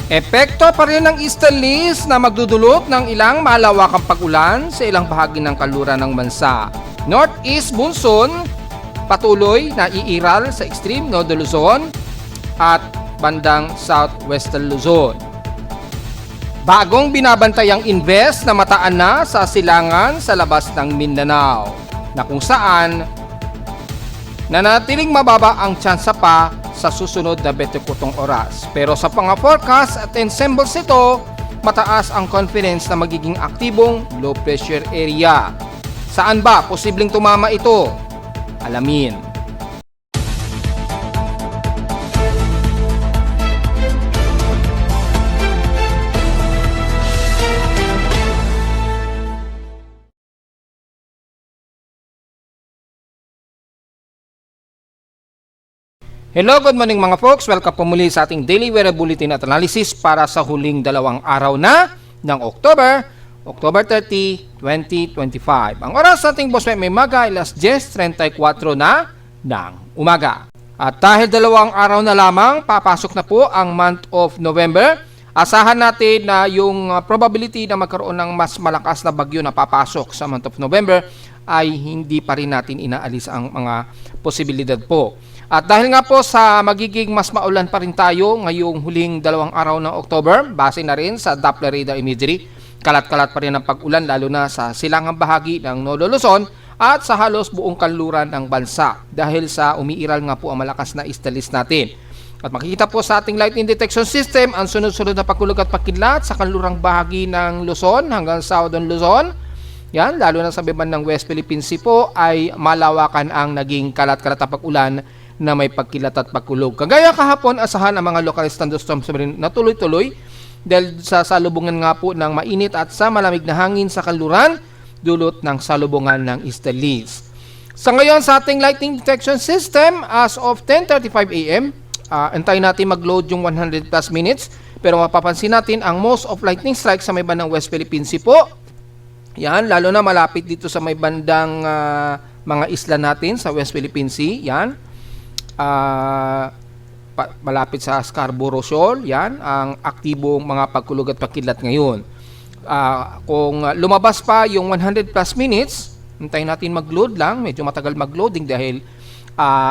Epekto pa rin ng easterlies na magdudulot ng ilang malawakang pag-ulan sa ilang bahagi ng kanluran ng bansa. Northeast monsoon patuloy na iiral sa extreme Northern Luzon at bandang Southwestern Luzon. Bagong binabantayang invest na mataan na sa silangan sa labas ng Mindanao na kung saan nanatiling mababa ang tsansa pa sa susunod na 24 oras. Pero sa mga forecast at ensembles ito, mataas ang confidence na magiging aktibong low pressure area. Saan ba posibleng tumama ito? Alamin. Hello, good morning mga folks. Welcome po muli sa ating Daily Weather Bulletin at Analysis para sa huling 2 araw na ng October 30, 2025. Ang oras sa ating Boss May Maga ay alas 10:34 na ng umaga. At dahil 2 araw na lamang, papasok na po ang month of November. Asahan natin na yung probability na magkaroon ng mas malakas na bagyo na papasok sa month of November ay hindi pa rin natin inaalis ang mga posibilidad po. At dahil nga po sa magiging mas maulan pa rin tayo ngayong huling 2 araw ng October, base na rin sa Doppler radar imagery, kalat-kalat pa rin ang pag-ulan lalo na sa silangang bahagi ng Northern Luzon at sa halos buong kanluran ng bansa dahil sa umiiral nga po ang malakas na easterlies natin. At makikita po sa ating lightning detection system ang sunod-sunod na pagkulog at pagkidlat sa kanlurang bahagi ng Luzon hanggang Southern Luzon. Yan, lalo na sa beban ng West Philippine Sea po ay malawakan ang naging kalat-kalat na pag-ulan na may pagkilat at pagkulog. Kagaya kahapon, asahan ang mga localized thunderstorms na tuloy-tuloy dahil sa salubungan nga po ng mainit at sa malamig na hangin sa kanluran dulot ng salubungan ng easterlies. Sa ngayon sa ating lightning detection system, as of 10:35 AM, antayin natin mag-load yung 100 plus minutes, pero mapapansin natin ang most of lightning strikes sa may bandang West Philippine Sea po. Yan, lalo na malapit dito sa may bandang mga isla natin sa West Philippine Sea. Yan. Malapit sa Scarborough Shoal, yan ang aktibong mga pagkulog at pagkidlat ngayon. Kung lumabas pa yung 100 plus minutes, hintayin natin mag-load lang, medyo matagal mag-loading dahil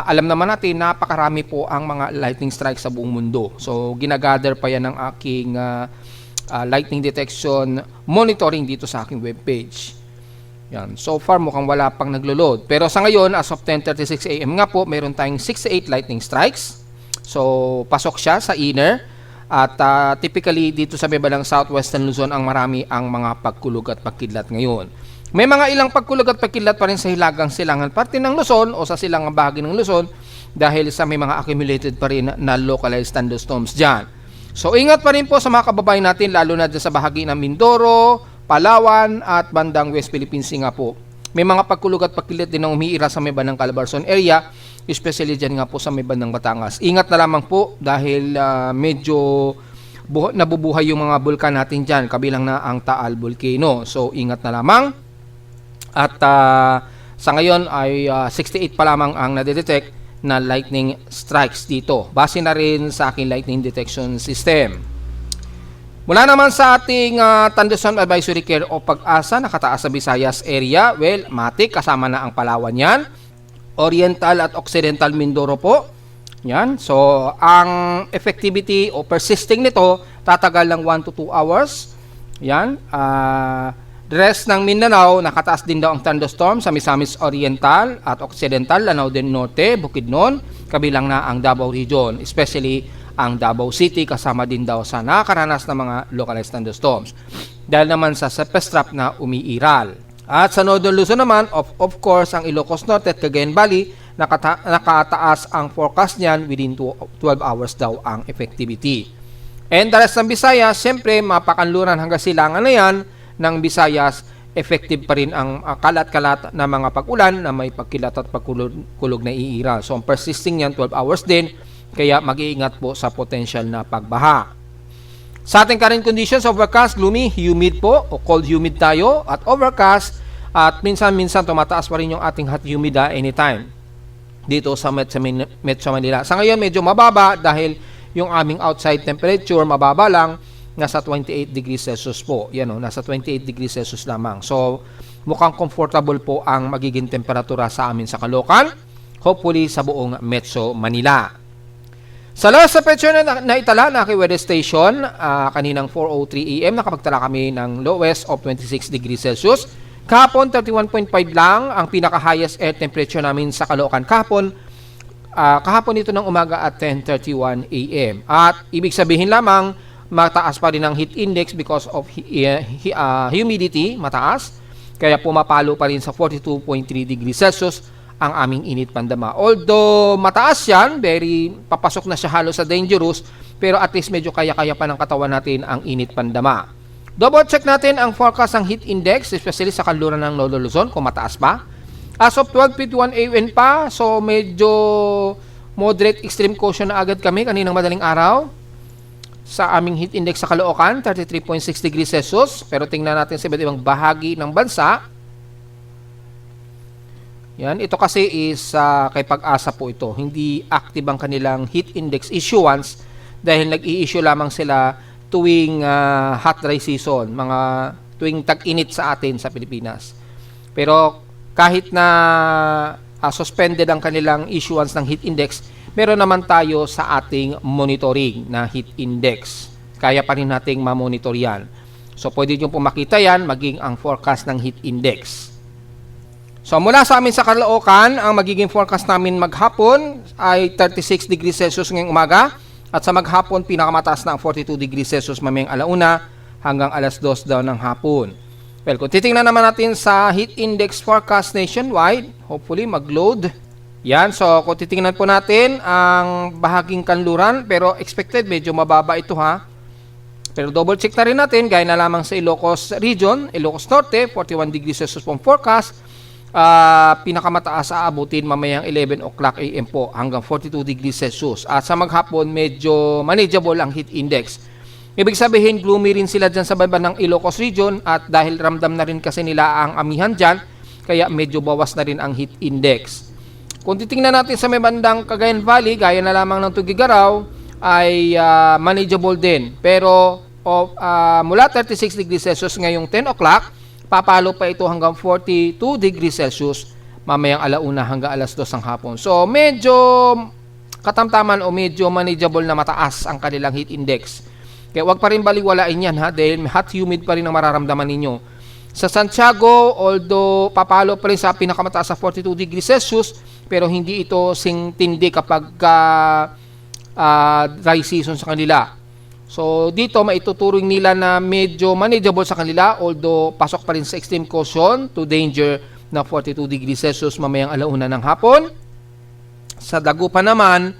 alam naman natin napakarami po ang mga lightning strikes sa buong mundo. So ginagather pa yan ng aking lightning detection monitoring dito sa aking webpage. Yan. So far mukhang wala pang naglo-load. Pero sa ngayon, as of 10:36 AM nga po, meron tayong 68 lightning strikes. So pasok siya sa inner. At typically dito sa bebalang Southwestern Luzon ang marami ang mga pagkulog at pagkidlat ngayon. May mga ilang pagkulog at pagkidlat pa rin sa hilagang silangan parte ng Luzon o sa silangang bahagi ng Luzon dahil sa may mga accumulated pa rin na localized thunderstorms dyan. So ingat pa rin po sa mga kababayan natin lalo na dyan sa bahagi ng Mindoro, Palawan at bandang West Philippine Sea nga po. May mga pagkulog at pagkilit din na umiira sa may bandang Calabarzon area, especially dyan nga po sa may bandang Batangas. Ingat na lamang po dahil medyo nabubuhay yung mga bulkan natin dyan, kabilang na ang Taal Volcano. So ingat na lamang. At sa ngayon ay 68 pa lamang ang nadedetect na lightning strikes dito. Base na rin sa aking lightning detection system. Mula naman sa ating thunderstorm advisory care o pag-asa, nakataas sa Visayas area, well, Matik, kasama na ang Palawan yan. Oriental at Occidental Mindoro po. Yan. So, ang effectivity o persisting nito, tatagal ng 1 to 2 hours. Yan. The rest ng Mindanao, nakataas din daw ang thunderstorm sa Misamis Oriental at Occidental, Lanao del Norte, Bukidnon, kabilang na ang Davao Region, especially ang Davao City kasama din daw sa nakakaranas ng mga localized thunderstorms dahil naman sa surface trap na umiiral. At sa Northern Luzon naman, of course, ang Ilocos Norte at Cagayan Valley, nakataas ang forecast niyan within 12 hours daw ang effectivity. And the rest ng Visayas, siyempre, mapakanluran hanggang silangan na yan ng Visayas, effective pa rin ang kalat-kalat na mga pag-ulan na may pagkilat at pagkulog na iiral. So, ang persisting yan 12 hours din. Kaya mag-iingat po sa potential na pagbaha. Sa ating current conditions, overcast, gloomy, humid po o cold humid tayo at overcast at minsan-minsan tumataas pa rin yung ating hot humid anytime dito sa Metro Manila. Sa ngayon medyo mababa dahil Yung aming outside temperature, mababa lang, nasa 28 degrees Celsius po. Yan o, nasa 28 degrees Celsius lamang. So, mukhang comfortable po ang magiging temperatura sa amin sa Caloocan. Hopefully, sa buong Metro Manila. Sa last sa picture na itala na aking weather station, kaninang 4:03 AM, nakapagtala kami ng lowest of 26 degrees Celsius. Kahapon, 31.5 lang ang pinaka-highest air temperature namin sa Caloocan kahapon. Kahapon ito ng umaga at 10:31 AM. At ibig sabihin lamang, mataas pa rin ang heat index because of humidity, mataas. Kaya pumapalo pa rin sa 42.3 degrees Celsius ang aming init pandama. Although mataas yan, very papasok na siya halos sa dangerous, pero at least medyo kaya-kaya pa ng katawan natin ang init pandama. Double check natin ang forecast ng heat index, especially sa kanluran ng Lolo Luzon, kung mataas pa. As of 12:51 AM pa, so medyo moderate extreme caution na agad kami kaninang madaling araw. Sa aming heat index sa Caloocan, 33.6 degrees Celsius. Pero tingnan natin sa iba't ibang bahagi ng bansa. Yan, ito kasi is kay Pag-asa po ito. Hindi active ang kanilang heat index issuance dahil nag-i-issue lamang sila tuwing hot dry season, mga tuwing tag-init sa atin sa Pilipinas. Pero kahit na suspended ang kanilang issuance ng heat index, meron naman tayo sa ating monitoring na heat index. Kaya pa rin nating ma-monitor yan. So pwede nyo po makita yan, maging ang forecast ng heat index. So mula sa amin sa Caloocan, ang magiging forecast namin maghapon ay 36 degrees Celsius ngayong umaga at sa maghapon pinakamataas na ang 42 degrees Celsius mamayang alauna hanggang alas 2 daw ng hapon. Well, kung titingnan naman natin sa heat index forecast nationwide, hopefully mag-load. Yan, so kung titingnan po natin ang bahaging kanluran, pero expected medyo mababa ito ha. Pero double check na rin natin, gaya na lamang sa Ilocos region, Ilocos Norte, 41 degrees Celsius pong forecast. Pinakamataas aabutin mamayang 11 o'clock AM po hanggang 42 degrees Celsius. At sa maghapon, medyo manageable ang heat index. Ibig sabihin, gloomy rin sila dyan sa baba ng Ilocos region at dahil ramdam na rin kasi nila ang amihan dyan, kaya medyo bawas na rin ang heat index. Kung titingnan natin sa may bandang Cagayan Valley, gaya na lamang ng Tugigaraw, ay manageable din. Pero mula 36 degrees Celsius ngayong 10 o'clock, papalo pa ito hanggang 42 degrees Celsius mamayang alauna hanggang alas 2 ng hapon. So, medyo katamtaman o medyo manageable na mataas ang kanilang heat index. Kaya wag pa rin baliwalain yan ha, dahil hot humid pa rin ang mararamdaman ninyo. Sa Santiago, although papalo pa rin sa pinakamataas sa 42 degrees Celsius, pero hindi ito tindi kapag dry season sa kanila. So, dito maituturing nila na medyo manageable sa kanila, although pasok pa rin sa extreme caution to danger na 42 degrees Celsius mamayang alauna ng hapon. Sa Dagupan naman,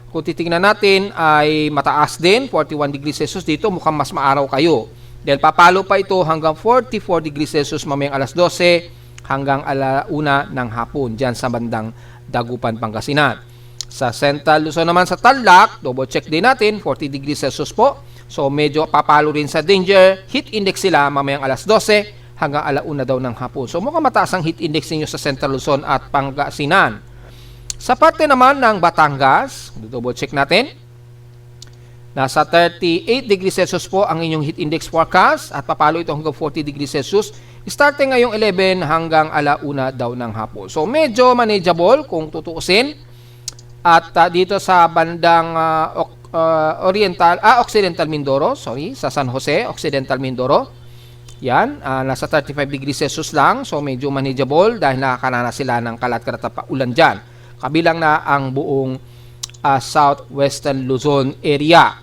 kung titingnan natin ay mataas din, 41 degrees Celsius dito, mukhang mas maaraw kayo. Dahil papalo pa ito hanggang 44 degrees Celsius mamayang alas 12 hanggang alauna ng hapon dyan sa bandang Dagupan, Pangasinan. Sa Central Luzon naman sa Tarlac, double check din natin, 40 degrees Celsius po. So medyo papalo rin sa danger. Heat index sila mamayang alas 12 hanggang alauna daw ng hapon. So mukhang mataas ang heat index ninyo sa Central Luzon at Pangasinan. Sa parte naman ng Batangas, double check natin. Nasa 38 degrees Celsius po ang inyong heat index forecast at papalo ito hanggang 40 degrees Celsius. Starting ngayong 11 hanggang alauna daw ng hapon. So medyo manageable kung tutuusin. At dito sa bandang Occidental Mindoro, sa San Jose, Occidental Mindoro. Yan, nasa 35 degrees Celsius lang. So medyo manageable dahil nakakaranas sila ng kalat-kalat pa ulan dyan. Kabilang na ang buong southwestern Luzon area.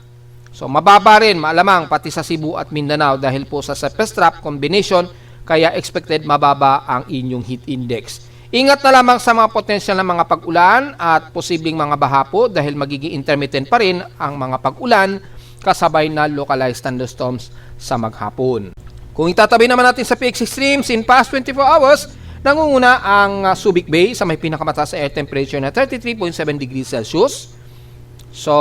So mababa rin, maalamang pati sa Cebu at Mindanao dahil po sa surface trap combination, kaya expected mababa ang inyong heat index. Ingat na lamang sa mga potensyal na mga pag-ulan at posibleng mga baha po dahil magiging intermittent pa rin ang mga pag-ulan kasabay na localized thunderstorms sa maghapon. Kung itatabi naman natin sa PX Extremes in past 24 hours, nangunguna ang Subic Bay sa may pinakamataas air temperature na 33.7 degrees Celsius. So,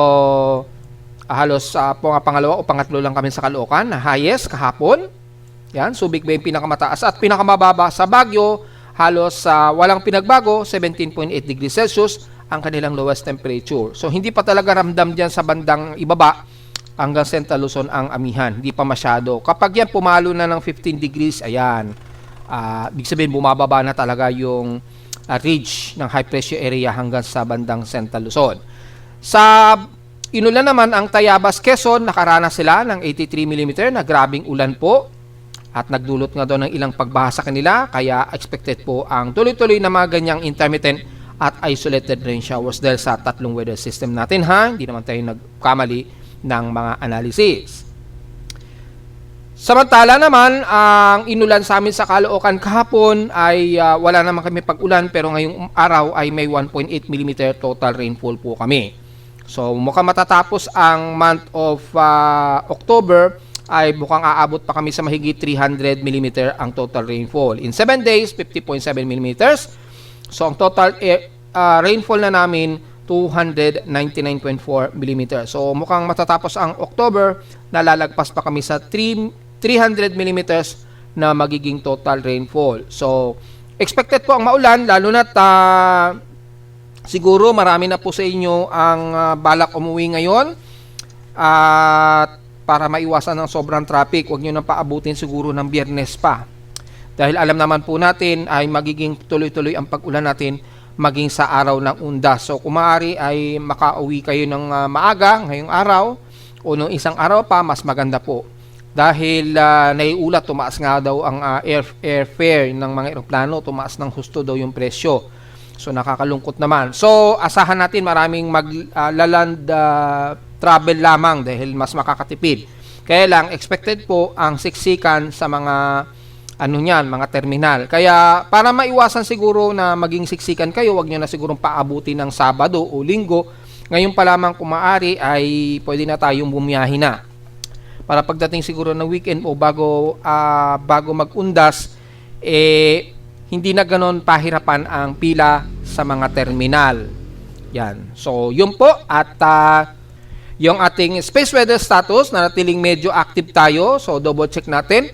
halos pangalawa o pangatlo lang kami sa Caloocan na highest kahapon. Yan, Subic Bay pinakamataas at pinakamababa sa Baguio. Halos walang pinagbago, 17.8 degrees Celsius ang kanilang lowest temperature. So hindi pa talaga ramdam dyan sa bandang ibaba hanggang Central Luzon ang amihan. Hindi pa masyado. Kapag yan pumalo na ng 15 degrees, ayan, ibig sabihin bumababa na talaga yung ridge ng high pressure area hanggang sa bandang Central Luzon. Sa inulan naman ang Tayabas, Quezon, nakaranas sila ng 83 mm na grabing ulan po at nagdulot nga daw ng ilang pagbaha sa kanila, kaya expected po ang tuloy-tuloy na mga ganyang intermittent at isolated rain showers dahil sa tatlong weather system natin, ha. Hindi naman tayo nagkamali ng mga analysis. Samantala naman, ang inulan sa amin sa Caloocan kahapon ay wala naman kami pag-ulan, pero ngayong araw ay may 1.8 mm total rainfall po kami. So mukhang matatapos ang month of October ay mukhang aabot pa kami sa mahigit 300 mm ang total rainfall. In 7 days, 50.7 mm. So ang total rainfall na namin 299.4 mm. So mukhang matatapos ang October, nalalagpas pa kami sa 300 mm na magiging total rainfall. So expected po ang maulan, lalo na siguro marami na po sa inyo ang balak umuwi ngayon. At para maiwasan ng sobrang traffic, huwag nyo nang paabutin siguro ng Biyernes pa. Dahil alam naman po natin ay magiging tuloy-tuloy ang pag-ulan natin maging sa araw ng Undas. So kung maaari ay makauwi kayo ng maaga ngayong araw o nung isang araw pa, mas maganda po. Dahil naiulat, tumaas nga daw ang airfare ng mga eroplano, tumaas ng husto daw yung presyo. So nakakalungkot naman. So asahan natin maraming maglaland travel lamang dahil mas makakatipid. Kaya lang expected po ang siksikan sa mga mga terminal. Kaya para maiwasan siguro na maging siksikan kayo, wag niyo na sigurong paabutin ng Sabado o Linggo. Ngayon pa lamang kung maaari ay pwede na tayong bumiyahe na. Para pagdating siguro ng weekend o bago mag-undas, hindi na ganon pahirapan ang pila sa mga terminal. Yan. So yun po, at yung ating space weather status, nanatiling medyo active tayo. So double check natin.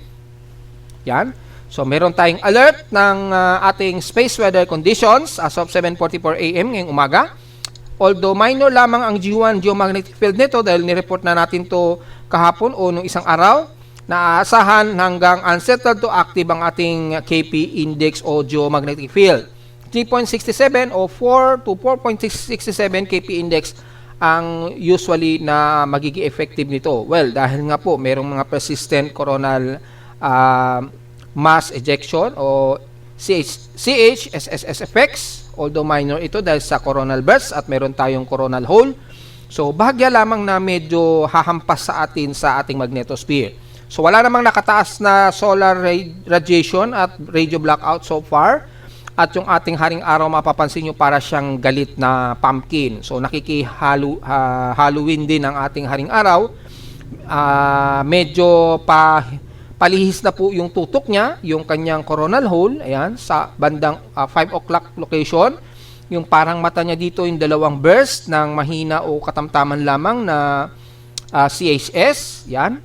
Yan. So meron tayong alert ng ating space weather conditions as of 7:44 AM ngayong umaga. Although minor lamang ang G1 geomagnetic field nito dahil nireport na natin to kahapon o nung isang araw, naaasahan hanggang unsettled to active ang ating KP index o geomagnetic field. 3.67 o 4 to 4.67 KP index ang usually na magiging effective nito. Well, dahil nga po merong mga persistent coronal mass ejection o CHSSS effects, although minor ito dahil sa coronal burst at meron tayong coronal hole. So bahagya lamang na medyo hahampas sa atin sa ating magnetosphere. So wala namang nakataas na solar radiation at radio blackout so far. At yung ating haring araw, mapapansin nyo para siyang galit na pumpkin. So Halloween din ang ating haring araw. Medyo palihis na po yung tutok niya, yung kanyang coronal hole, ayan, sa bandang 5 o'clock location. Yung parang mata niya dito, yung dalawang burst ng mahina o katamtaman lamang na CHS, yan.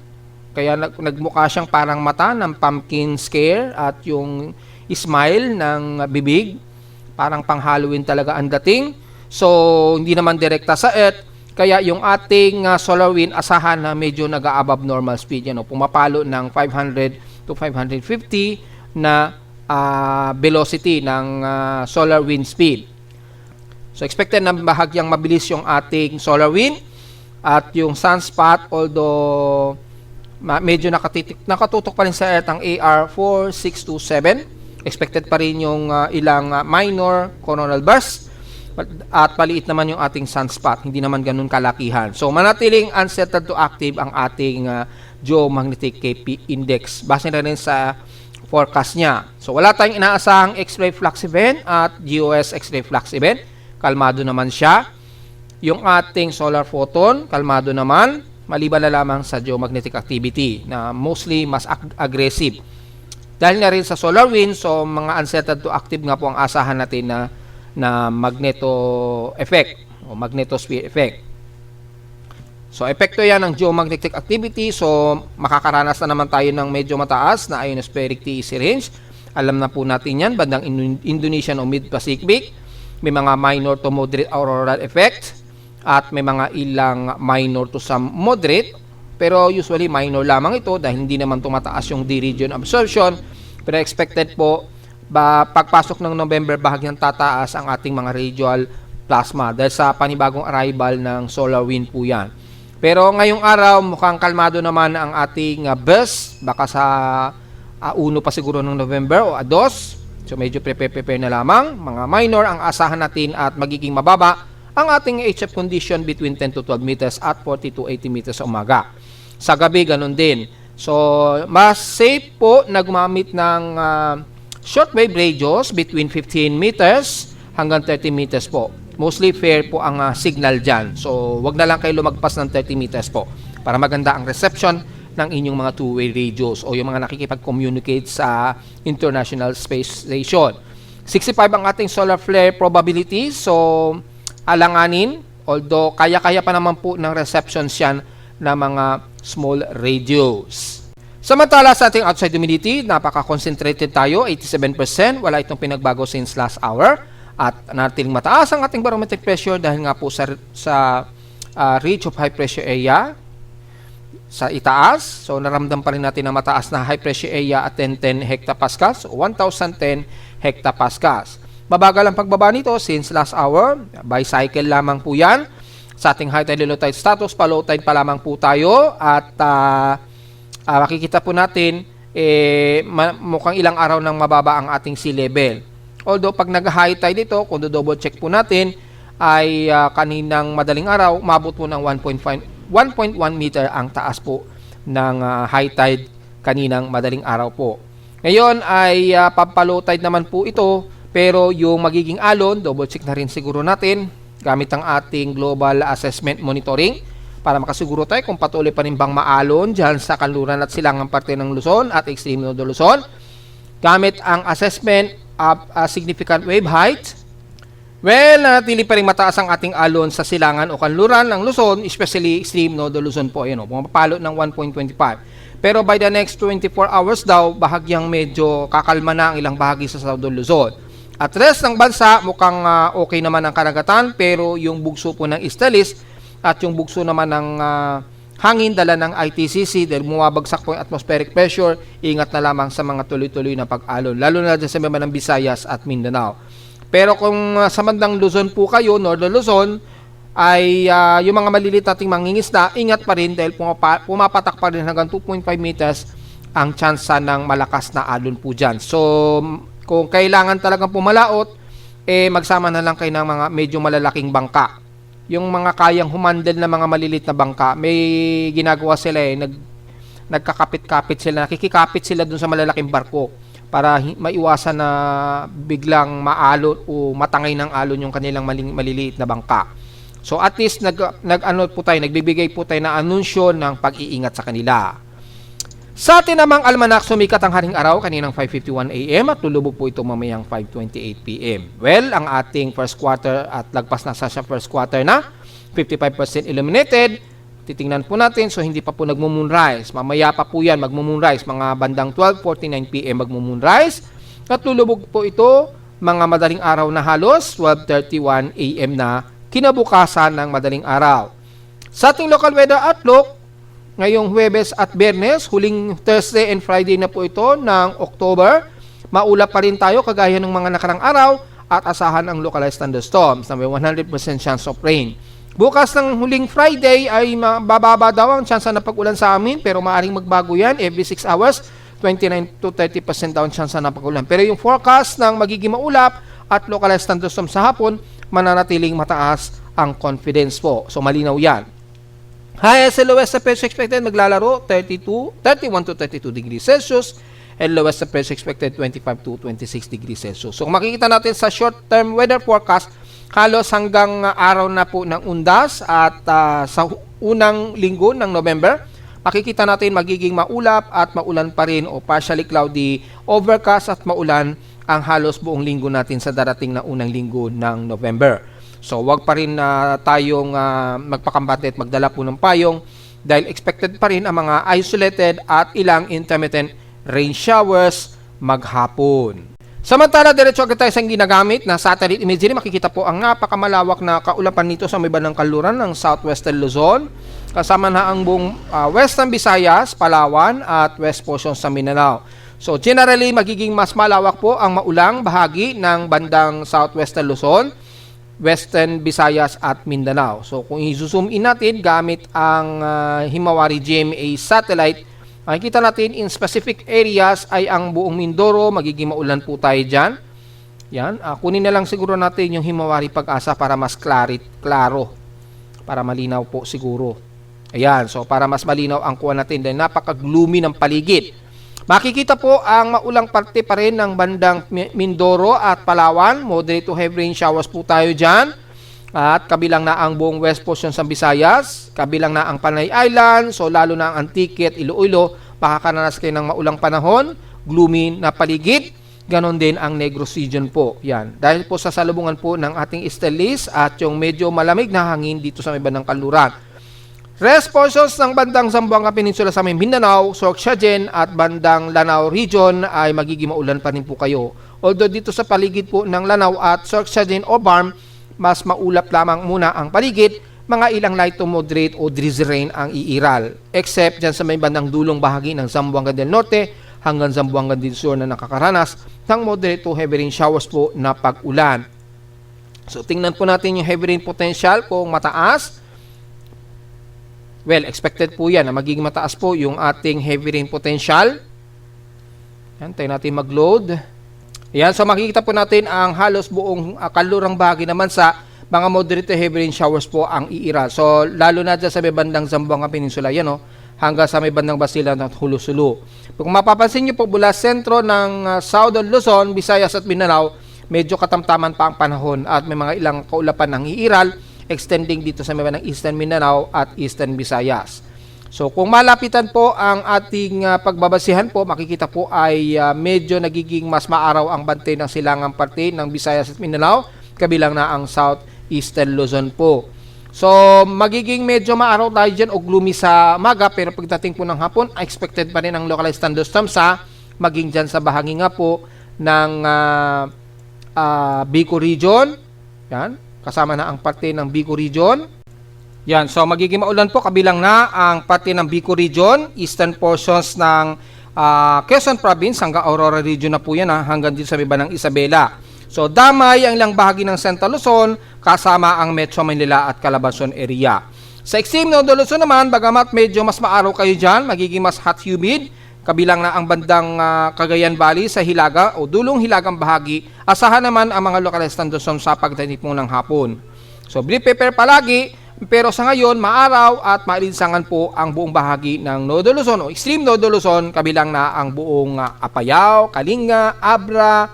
Kaya nagmukha siyang parang mata ng pumpkin scare at yung smile ng bibig. Parang pang Halloween talaga ang dating. So, hindi naman direkta sa Earth. Kaya yung ating solar wind, asahan na medyo nag-a-above normal speed. Yan, pumapalo ng 500 to 550 na velocity ng solar wind speed. So, expected na bahagyang mabilis yung ating solar wind. At yung sunspot, although medyo nakatutok pa rin sa Earth ang AR4627. Expected pa rin yung ilang minor coronal burst at paliit naman yung ating sunspot, hindi naman ganun kalakihan. So manatiling unsettled to active ang ating geomagnetic KP index base na rin sa forecast niya. So wala tayong inaasahang X-ray flux event at GOS X-ray flux event. Kalmado naman siya. Yung ating solar photon, kalmado naman, maliban na lamang sa geomagnetic activity na mostly mas aggressive. Dahil nga rin sa solar wind, so mga unsettled to active nga po ang asahan natin na magneto effect o magnetosphere effect. So epekto yan ng geomagnetic activity. So makakaranas na naman tayo ng medyo mataas na ionospheric TEC range. Alam na po natin yan, bandang Indonesian o Mid-Pacific. may mga minor to moderate auroral effect at may mga ilang minor to some moderate, pero usually minor lamang ito dahil hindi naman tumataas yung D-region absorption. Pero expected po pagpasok ng November bahagyang tataas ang ating mga radial plasma dahil sa panibagong arrival ng solar wind po yan. Pero ngayong araw mukhang kalmado naman ang ating burst, baka sa 1 pa siguro ng November o 2. So medyo prepare na lamang. Mga minor ang asahan natin at magiging mababa ang ating HF condition between 10 to 12 meters at 40 to 80 meters sa umaga. Sa gabi ganun din. So mas safe po na gumamit ng shortwave radios between 15 meters hanggang 30 meters po. Mostly fair po ang signal dyan. So, wag na lang kayo lumagpas ng 30 meters po para maganda ang reception ng inyong mga two-way radios o yung mga nakikipag-communicate sa International Space Station. 65 ang ating solar flare probability. So, alanganin. Although, kaya-kaya pa naman po ng receptions yan ng mga small radios. Samantala sa ating outside humidity, napaka-concentrated tayo, 87%. Wala itong pinagbago since last hour. At natiling mataas ang ating barometric pressure dahil nga po sa reach of high pressure area sa itaas. So naramdam pa rin natin na mataas na high pressure area at 1010 hectopascals o 1010 hectopascals. Mabagal ang pagbaba nito since last hour. Bicycle lamang po yan. Sa ating high tide, low tide status, pa-low tide pa lamang po tayo. At makikita po natin mukhang ilang araw nang mababa ang ating sea level. Although pag nag-high tide ito, kung double check po natin, ay kaninang madaling araw, umabot po ng 1.1 meter ang taas po ng high tide kaninang madaling araw po. Ngayon ay pampalow tide naman po ito, pero yung magiging alon, double check na rin siguro natin gamit ang ating global assessment monitoring para makasiguro tayo kung patuloy pa rin bang maalon dyan sa kanluran at silangang parte ng Luzon at extreme north Luzon. Gamit ang assessment of significant wave height, well, nanatili pa rin mataas ang ating alon sa silangan o kanluran ng Luzon, especially extreme north Luzon po, pumapalo ng 1.25. Pero by the next 24 hours daw, bahagyang medyo kakalma na ang ilang bahagi sa South Luzon. At rest ng bansa, mukhang okay naman ang karagatan, pero yung bugso po ng Estalis at yung bugso naman ng hangin dala ng ITCC dahil bumabagsak po yung atmospheric pressure, ingat na lamang sa mga tuloy-tuloy na pag-alon, lalo na dyan sa mga ng Visayas at Mindanao. Pero kung sa bandang Luzon po kayo, Northern Luzon, ay yung mga maliliit nating mangingisda, ingat pa rin dahil pumapatak pa rin hanggang 2.5 meters ang tsansa ng malakas na alon po dyan. So, kung kailangan talagang pumalaot, magsama na lang kayo ng mga medyo malalaking bangka. Yung mga kayang humandle na mga maliliit na bangka, may ginagawa sila nagkakapit-kapit sila, nakikikapit sila dun sa malalaking barko para maiwasan na biglang maalon o matangay ng alon yung kanilang maliliit na bangka. So at least nagbibigay po tayo ng anunsyo ng pag-iingat sa kanila. Sa atin namang almanak, sumikat ang haring araw kaninang 5:51 AM at lulubog po ito mamayang 5:28 PM. Well, ang ating first quarter at lagpas na sa first quarter na, 55% illuminated. Titingnan po natin, so hindi pa po nagmo-moonrise. Mamaya pa po yan magmo-moonrise, mga bandang 12:49 PM magmo-moonrise. At lulubog po ito mga madaling araw na halos 12:31 AM na kinabukasan ng madaling araw. Sa ating local weather outlook, ngayong Huwebes at Biyernes, huling Thursday and Friday na po ito ng October, maulap pa rin tayo kagaya ng mga nakarang araw at asahan ang localized thunderstorms na may 100% chance of rain. Bukas ng huling Friday ay bababa daw ang chance na pag-ulan sa amin, pero maaaring magbago yan every 6 hours, 29 to 30% daw ang chance na pag-ulan. Pero yung forecast ng magiging maulap at localized thunderstorms sa hapon, mananatiling mataas ang confidence po. So malinaw yan. High as and lowest sa pressure expected maglalaro 31 to 32 degrees Celsius and lowest sa pressure expected 25 to 26 degrees Celsius. So makikita natin sa short-term weather forecast, halos hanggang araw na po ng undas at sa unang linggo ng November, makikita natin magiging maulap at maulan pa rin o partially cloudy, overcast at maulan ang halos buong linggo natin sa darating na unang linggo ng November. So, wag pa rin tayong magpakambate at magdala po ng payong dahil expected pa rin ang mga isolated at ilang intermittent rain showers maghapon. Samantala, diretso agad tayo sa ginagamit na satellite imagery. Makikita po ang napakamalawak na kaulapan nito sa may bandang kanluran ng Southwestern Luzon. Kasama na ang buong Western Visayas, Palawan at West portions sa Mindanao. So generally, magiging mas malawak po ang maulang bahagi ng bandang Southwestern Luzon, Western Visayas at Mindanao. So kung i-zoom in natin gamit ang Himawari GMA satellite, makikita natin in specific areas ay ang buong Mindoro, magiging maulan po tayo dyan. Yan, kunin na lang siguro natin yung Himawari Pag-asa para mas klaro, para malinaw po siguro. Ayan, so para mas malinaw ang kuha natin dahil napaka-gloomy ng paligid. Makikita po ang maulang parte pa rin ng bandang Mindoro at Palawan. Moderate to heavy rain showers po tayo dyan. At kabilang na ang buong west portion sa Visayas. Kabilang na ang Panay Island. So lalo na ang Antique at Iloilo. Makakaranas kayo ng maulang panahon. Gloomy na paligid. Ganon din ang Negros region po. Yan. Dahil po sa salubungan po ng ating Estelis at yung medyo malamig na hangin dito sa may bandang kanluran. Rest portions ng bandang Zamboanga Peninsula sa Mindanao, Sorsogon at bandang Lanao region ay magiging maulan pa rin po kayo. Although dito sa paligid po ng Lanao at Sorsogon o Barm, mas maulap lamang muna ang paligid, mga ilang light to moderate o drizzle rain ang iiral. Except dyan sa may bandang dulong bahagi ng Zamboanga del Norte hanggang Zamboanga del Sur na nakakaranas ng moderate to heavy rain showers po na pag-ulan. So tingnan po natin yung heavy rain potential kung mataas. Well, expected po yan na magiging mataas po yung ating heavy rain potential. Yan, tayo natin mag-load. Yan, so makikita po natin ang halos buong kanlurang bahagi naman sa mga moderate to heavy rain showers po ang iira. So, lalo na dyan sa may bandang Zamboanga Peninsula, yan hanggang sa may bandang Basilan at Hulu-Sulu. Kung mapapansin nyo po, mula sentro ng Southern Luzon, Visayas at Mindanao, medyo katamtaman pa ang panahon at may mga ilang kaulapan ng iiral, extending dito sa may bandang Eastern Mindanao at Eastern Visayas. So kung malapitan po ang ating pagbabasihan po, makikita po ay medyo nagiging mas maaraw ang bante ng silangang parte ng Visayas at Mindanao, kabilang na ang Southeastern Luzon po. So magiging medyo maaraw tayo dyan o gloomy sa maga, pero pagdating po ng hapon, expected pa rin ang localized thunderstorms maging dyan sa bahagi nga po ng Bicol region. Yan. Kasama na ang parte ng Bicol region. Yan, so magiging maulan po kabilang na ang parte ng Bicol region, eastern portions ng Quezon province hanggang Aurora region na po yan hanggang dito sa iba ng Isabela. So damay ang ilang bahagi ng Central Luzon kasama ang Metro Manila at Calabarzon area. Sa extreme Northern Luzon naman, bagamat medyo mas maaraw kayo dyan, magiging mas hot humid. Kabilang na ang bandang Cagayan Valley sa Hilaga o dulong Hilagang bahagi. Asahan naman ang mga localized thunderstorms sa pagdating po ng hapon. So, be prepare palagi, pero sa ngayon, maaraw at maalinsangan po ang buong bahagi ng Northern Luzon o extreme Northern Luzon, kabilang na ang buong Apayao, Kalinga, Abra,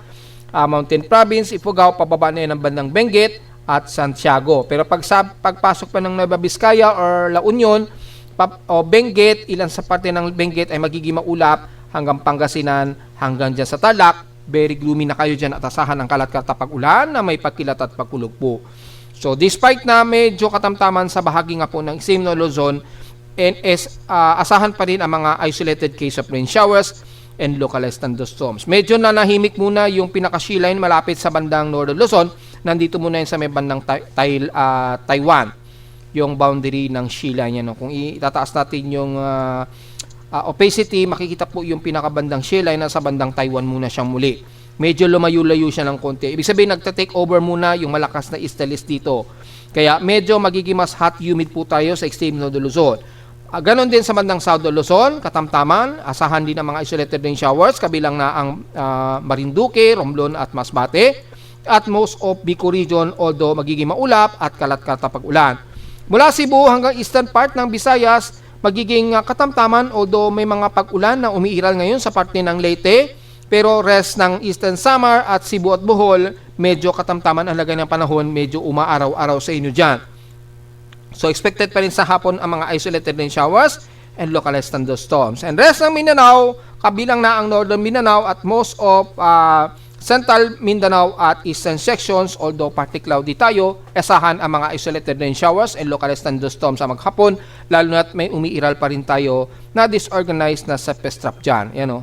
Mountain Province, Ifugao, pababa na yun ng bandang Benguet at Santiago. Pero pagpasok pa ng Nueva Vizcaya or La Union, o Benguet, ilan sa parte ng Benguet ay magiging maulap hanggang Pangasinan, hanggang dyan sa Tarlac. Very gloomy na kayo dyan at asahan ng kalat-kalat na pag-ulan na may pagkilat at pagkulog po. So despite na medyo katamtaman sa bahagi nga po ng extreme Luzon, asahan pa rin ang mga isolated case of rain showers and localized thunderstorms. Medyo nanahimik muna yung pinaka-sea-line malapit sa bandang Northern Luzon. Nandito muna yun sa may bandang Taiwan, yung boundary ng Sheila niya. Kung itataas natin yung opacity, makikita po yung pinakabandang Sheila na sa bandang Taiwan muna siyang muli. Medyo lumayo-layo siya ng konti. Ibig sabihin, nagta-take over muna yung malakas na easterlies dito. Kaya medyo magiging mas hot, humid po tayo sa extreme Northern Luzon. Ganon din sa bandang Southern Luzon, katamtaman, asahan din ang mga isolated rain showers, kabilang na ang Marinduque, Romblon at Masbate. At most of Bicol region, although magiging maulap at kalat-kalat na pag-ulan. Mula Cebu hanggang eastern part ng Visayas, magiging katamtaman, although may mga pag-ulan na umiiral ngayon sa parte ng Leyte, pero rest ng Eastern Samar at Cebu at Bohol, medyo katamtaman ang lagay ng panahon, medyo umaaraw-araw sa inyo dyan. So expected pa rin sa hapon ang mga isolated rain showers and localized thunderstorms. And rest ng Mindanao, kabilang na ang Northern Mindanao at most of Central Mindanao at Eastern sections, although partly cloudy tayo, asahan ang mga isolated rain showers and localized thunderstorms sa maghapon, lalo na't may umiiral pa rin tayo na disorganized na surface trap dyan. Yan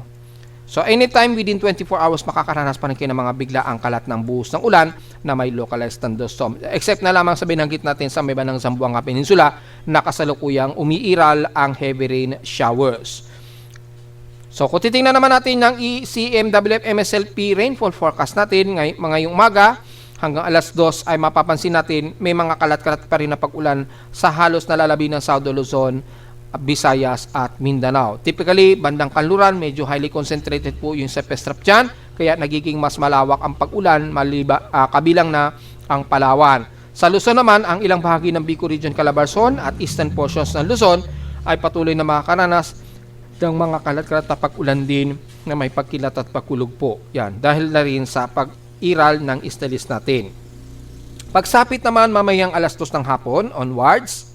So anytime within 24 hours makakaranas pa rin kayo ng mga biglaang kalat ng buhos ng ulan na may localized thunderstorm. Except na lamang sa binanggit natin sa may bandang Zamboanga Peninsula na kasalukuyang umiiral ang heavy rain showers. So kung titingnan naman natin ng ECMWF MSLP rainfall forecast natin ngayong umaga hanggang alas 2 ay mapapansin natin may mga kalat-kalat pa rin na pag-ulan sa halos nalalabi ng Southern Luzon, Visayas at Mindanao. Typically, bandang kanluran, medyo highly concentrated po yung Sepestrap dyan, kaya nagiging mas malawak ang pag-ulan, kabilang na ang Palawan. Sa Luzon naman, ang ilang bahagi ng Bicol Region, Calabarzon at eastern portions ng Luzon ay patuloy na makakaranas ng mga kalat-kalat na pag-ulan din na may pagkilat at pagkulog po. Yan, dahil na rin sa pag-iral ng istalis natin. Pagsapit naman mamayang alas 2 ng hapon onwards,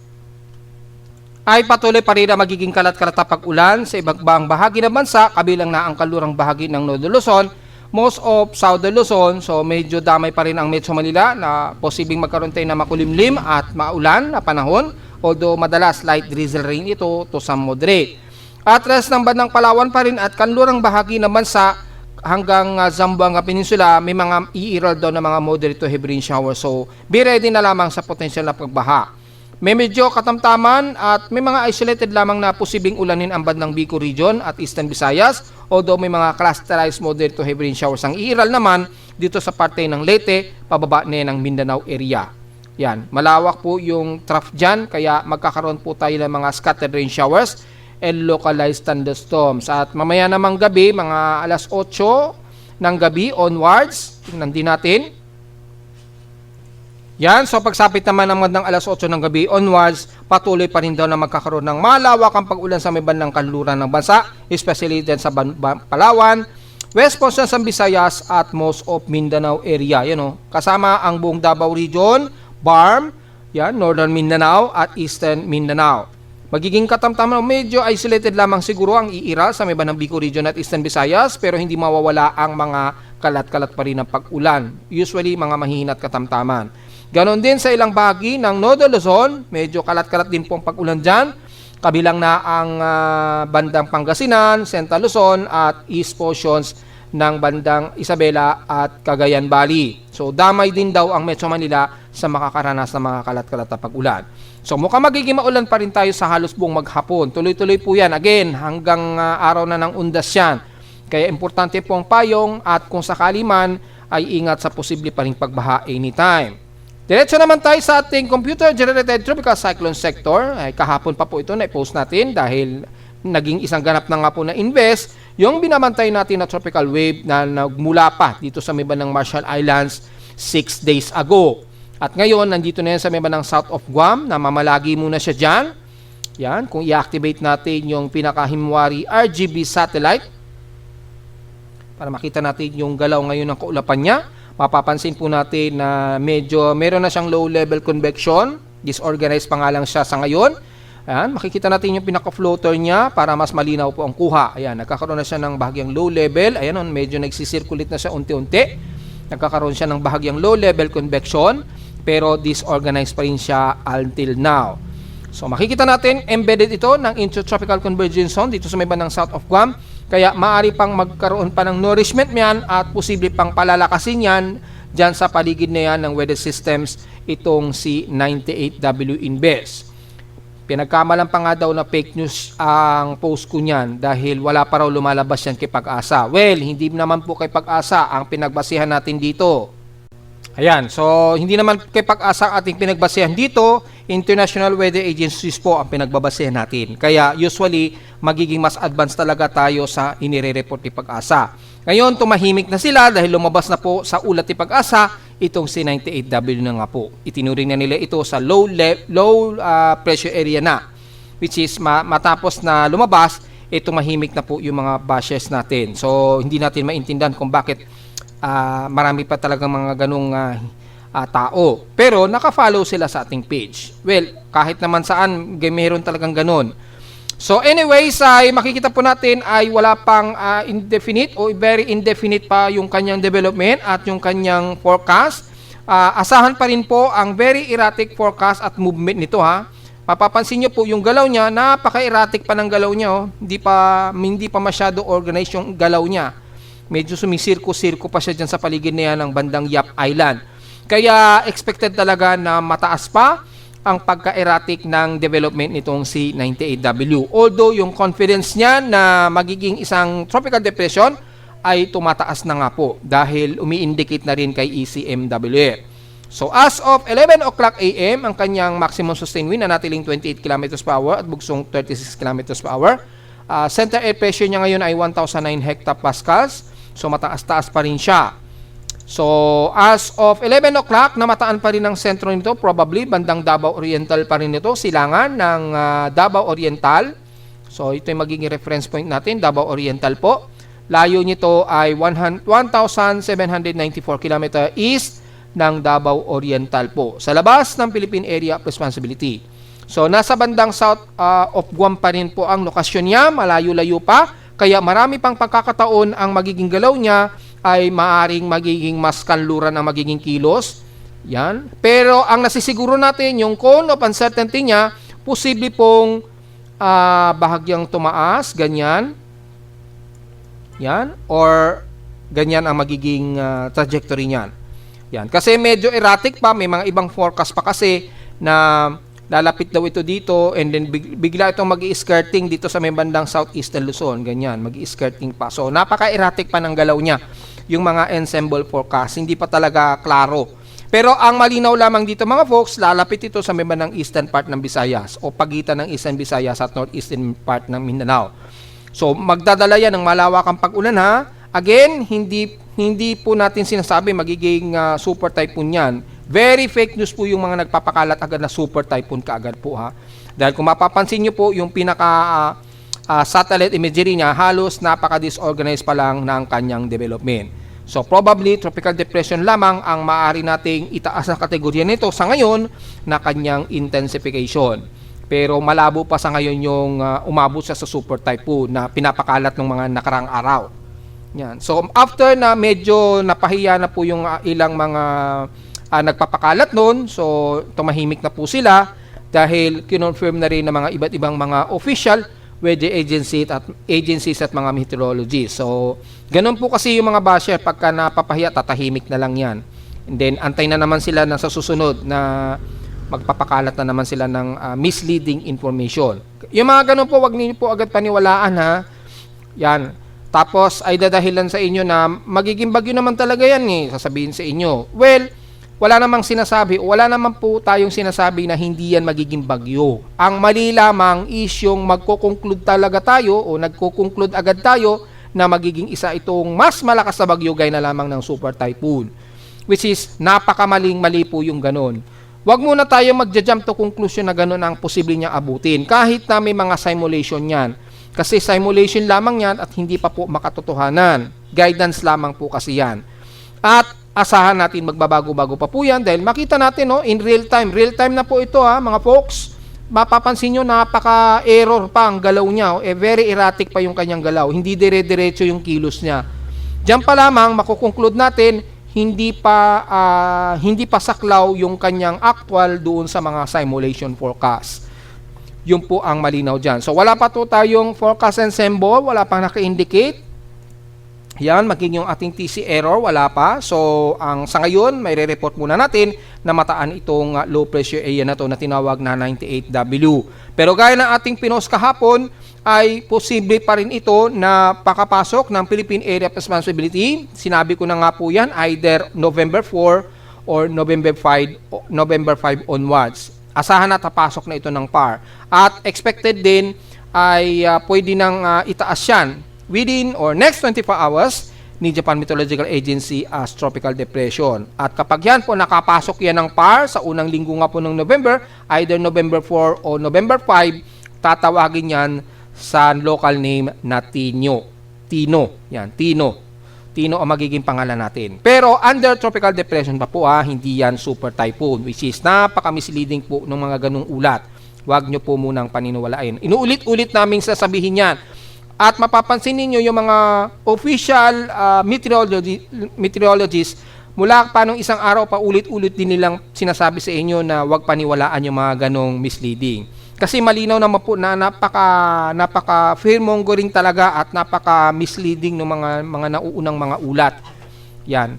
ay patuloy pa rin na magiging kalat-kalat na pag-ulan sa ibang bahagi ng bansa, kabilang na ang kalurang bahagi ng Northern Luzon, most of Southern Luzon, so medyo damay pa rin ang Metro Manila na posibleng magkaroon tayo na makulimlim at maulan na panahon, although madalas light drizzle rain ito to some moderate. At rest ng bandang Palawan pa rin at kanlurang bahagi ng bansa hanggang Zamboanga Peninsula, may mga iiral daw na mga moderate to heavy rain shower, so be ready na lamang sa potential na pagbaha. May medyo katamtaman at may mga isolated lamang na posibleng ulanin ang bandang Bicol Region at Eastern Visayas, although may mga clusterized moderate to heavy rain showers ang iiral naman dito sa parte ng Leyte, pababa na ng Mindanao area. Yan, malawak po yung trough dyan, kaya magkakaroon po tayo ng mga scattered rain showers and localized thunderstorms. At mamaya namang gabi, mga alas 8 ng gabi onwards, tingnan din natin. Yan, so pagsapit naman ng alas 8 ng gabi onwards, patuloy pa rin daw na magkakaroon ng malawakang pag-ulan sa may bandang kanluran ng bansa, especially din sa Palawan, west portion ng Visayas at most of Mindanao area. Yan, kasama ang buong Davao Region, BARM, yan, Northern Mindanao at Eastern Mindanao. Magiging katamtaman, medyo isolated lamang siguro ang iiral sa may bandang Bicol Region at Eastern Visayas, pero hindi mawawala ang mga kalat-kalat pa rin ng pag-ulan. Usually, mga mahina at katamtaman. Ganon din sa ilang bahagi ng Northern Luzon, medyo kalat-kalat din po ang pag-ulan dyan. Kabilang na ang bandang Pangasinan, Central Luzon at east portions ng bandang Isabela at Cagayan Valley. So damay din daw ang Metro Manila sa makakaranas ng mga kalat-kalat na pag-ulan. So mukhang magiging maulan pa rin tayo sa halos buong maghapon. Tuloy-tuloy po yan. Again, hanggang araw na ng undas yan. Kaya importante po ang payong at kung sakali man ay ingat sa posible pa rin pagbaha anytime. Diretso naman tayo sa ating computer-generated tropical cyclone sector. Ay, kahapon pa po ito na-post natin dahil naging isang ganap na nga po na invest yung binabantay natin na tropical wave na nagmula pa dito sa may bandang Marshall Islands 6 days ago. At ngayon, nandito na yan sa may bandang south of Guam, na mamalagi muna siya dyan. Yan, kung i-activate natin yung pinaka-Himawari RGB satellite para makita natin yung galaw ngayon ng kaulapan niya. Mapapansin po natin na medyo meron na siyang low level convection. Disorganized pa nga lang siya sa ngayon. Ayan, makikita natin yung pinaka-floater niya para mas malinaw po ang kuha. Ayan, nagkakaroon na siya ng bahagyang low level. Ayan, medyo nagsisirculate na siya unti-unti. Nagkakaroon siya ng bahagyang low level convection, pero disorganized pa rin siya until now. So makikita natin embedded ito ng intertropical convergence zone dito sa may bandang south of Guam. Kaya maaari pang magkaroon pa ng nourishment yan at posible pang palalakasin yan dyan sa paligid na yan ng weather systems itong si 98W Inves. Pinagkamalan pa nga daw na fake news ang post ko niyan dahil wala pa raw lumalabas yan kay Pag-asa. Well, hindi naman po kay Pag-asa ang pinagbasihan natin dito. Ayan, so hindi naman kay Pag-asa ang ating pinagbasehan dito, International Weather Agencies po ang pinagbabasehan natin. Kaya usually, magiging mas advanced talaga tayo sa inire-report ni Pag-asa. Ngayon, tumahimik na sila dahil lumabas na po sa ulat ni Pag-asa itong si 98W na nga po. Itinuring na nila ito sa low pressure area na, which is matapos na lumabas, tumahimik na po yung mga bashes natin. So, hindi natin maintindihan kung bakit marami pa talagang mga ganong tao. Pero naka-follow sila sa ating page. Well, kahit naman saan, meron talagang ganon. So anyways, ay makikita po natin ay wala pang indefinite o very indefinite pa yung kanyang development at yung kanyang forecast. Asahan pa rin po ang very erratic forecast at movement nito ha. Papapansin nyo po yung galaw niya, napaka-erratic pa ng galaw niya. Oh. Hindi pa masyado organized yung galaw niya. Medyo sumisirko-sirko pa siya dyan sa paligid na yan ng bandang Yap Island. Kaya expected talaga na mataas pa ang pagka-erratic ng development nitong C98W. Although yung confidence niya na magiging isang tropical depression ay tumataas na nga po dahil umi-indicate na rin kay ECMWF. So as of 11 o'clock AM, ang kanyang maximum sustained wind na natiling 28 km per hour at bugsong 36 km per hour. Center air pressure niya ngayon ay 1,009 hectopascals. So mataas-taas pa rin siya. So as of 11 o'clock, namataan pa rin ang sentro nito, probably bandang Davao Oriental pa rin ito, silangan ng Davao Oriental. So ito yung magiging reference point natin, Davao Oriental po. Layo nito ay 1,794 km east ng Davao Oriental po, sa labas ng Philippine Area of Responsibility. So, nasa bandang south of Guam pa rin po ang lokasyon niya, malayo-layo pa, kaya marami pang pagkakataon ang magiging galaw niya ay maaring magiging mas kanluran ang magiging kilos. Yan. Pero ang nasisiguro natin, yung cone of uncertainty niya, posible pong bahagyang tumaas, ganyan. Yan. Or ganyan ang magiging trajectory niyan. Yan. Kasi medyo erratic pa, may mga ibang forecast pa kasi na lalapit daw ito dito and then bigla itong mag-i-skirting dito sa may bandang southeast ng Luzon. Ganyan, mag-i-skirting pa. So, napaka-erratic pa ng galaw niya yung mga ensemble forecast. Hindi pa talaga klaro. Pero ang malinaw lamang dito mga folks, lalapit ito sa may bandang eastern part ng Visayas o pagitan ng eastern Visayas at northeastern part ng Mindanao. So, magdadala yan ng malawakang pag-ulan ha. Again, hindi po natin sinasabi magiging super typhoon yan. Very fake news po yung mga nagpapakalat agad na super typhoon kaagad po ha. Dahil kung mapapansin nyo po, yung pinaka satellite imagery niya, halos napaka-disorganized pa lang ng kanyang development. So probably tropical depression lamang ang maaari nating itaas na kategorya nito sa ngayon na kanyang intensification. Pero malabo pa sa ngayon yung umabot siya sa super typhoon na pinapakalat ng mga nakarang araw. Yan. So after na medyo napahiya na po yung ilang mga nagpapakalat noon, so tumahimik na po sila dahil kinonfirm na rin ng mga iba't ibang mga official weather agencies at mga meteorologists. So ganun po kasi yung mga basher, pagka napapahiya tatahimik na lang yan. And then antay na naman sila na sa susunod na magpapakalat na naman sila ng misleading information. Yung mga ganun po, wag niyo po agad paniwalaan ha. Yan. Tapos ay dadahilan sa inyo na magiging bagyo naman talaga yan eh, sasabihin sa inyo. Well, wala namang sinasabi, wala naman po tayong sinasabi na hindi yan magiging bagyo. Ang mali lamang is yung magko-conclude talaga tayo o nagko-conclude agad tayo na magiging isa itong mas malakas na bagyo gaya na lamang ng super typhoon. Which is napakamaling-mali po yung ganon. Huwag muna tayo magja-jump to conclusion na ganon ang posible niyang abutin kahit na may mga simulation yan. Kasi simulation lamang yan at hindi pa po makatotohanan. Guidance lamang po kasi yan. At asahan natin magbabago-bago pa po yan dahil makita natin in real time. Real time na po ito mga folks. Mapapansin nyo napaka-error pa ang galaw niya. Very erratic pa yung kanyang galaw. Hindi dire-diretso yung kilos niya. Diyan pa lamang makukonclude natin hindi pa saklaw yung kanyang actual doon sa mga simulation forecast. Yun po ang malinaw dyan. So, wala pa to tayong forecast and symbol. Wala pang naka-indicate. Yan, magiging yung ating TC error. Wala pa. So, sa ngayon, may re-report muna natin na mataan itong low pressure area na to na tinawag na 98W. Pero gaya ng ating pinost kahapon, ay posible pa rin ito na pakapasok ng Philippine Area of Responsibility. Sinabi ko na nga po yan, either November 4 or November 5 onwards. Asahan na tapasok na ito ng PAR. At expected din ay pwede nang itaas yan within or next 24 hours ni Japan Meteorological Agency as tropical depression. At kapag yan po nakapasok yan ng PAR sa unang linggo nga po ng November, either November 4 o November 5, tatawagin yan sa local name na Tino. Yan, Tino ang magiging pangalan natin. Pero under tropical depression pa po hindi yan super typhoon, which is napaka-misleading po ng mga ganung ulat. Huwag nyo po munang paniniwalain. Inuulit-ulit namin sasabihin yan. At mapapansin ninyo yung mga official meteorologists mula pa nung isang araw pa ulit-ulit din nilang sinasabi sa inyo na huwag paniwalaan yung mga ganong misleading. Kasi malinaw naman po na napaka fear-mongering talaga at napaka misleading ng mga nauunang mga ulat. Yan.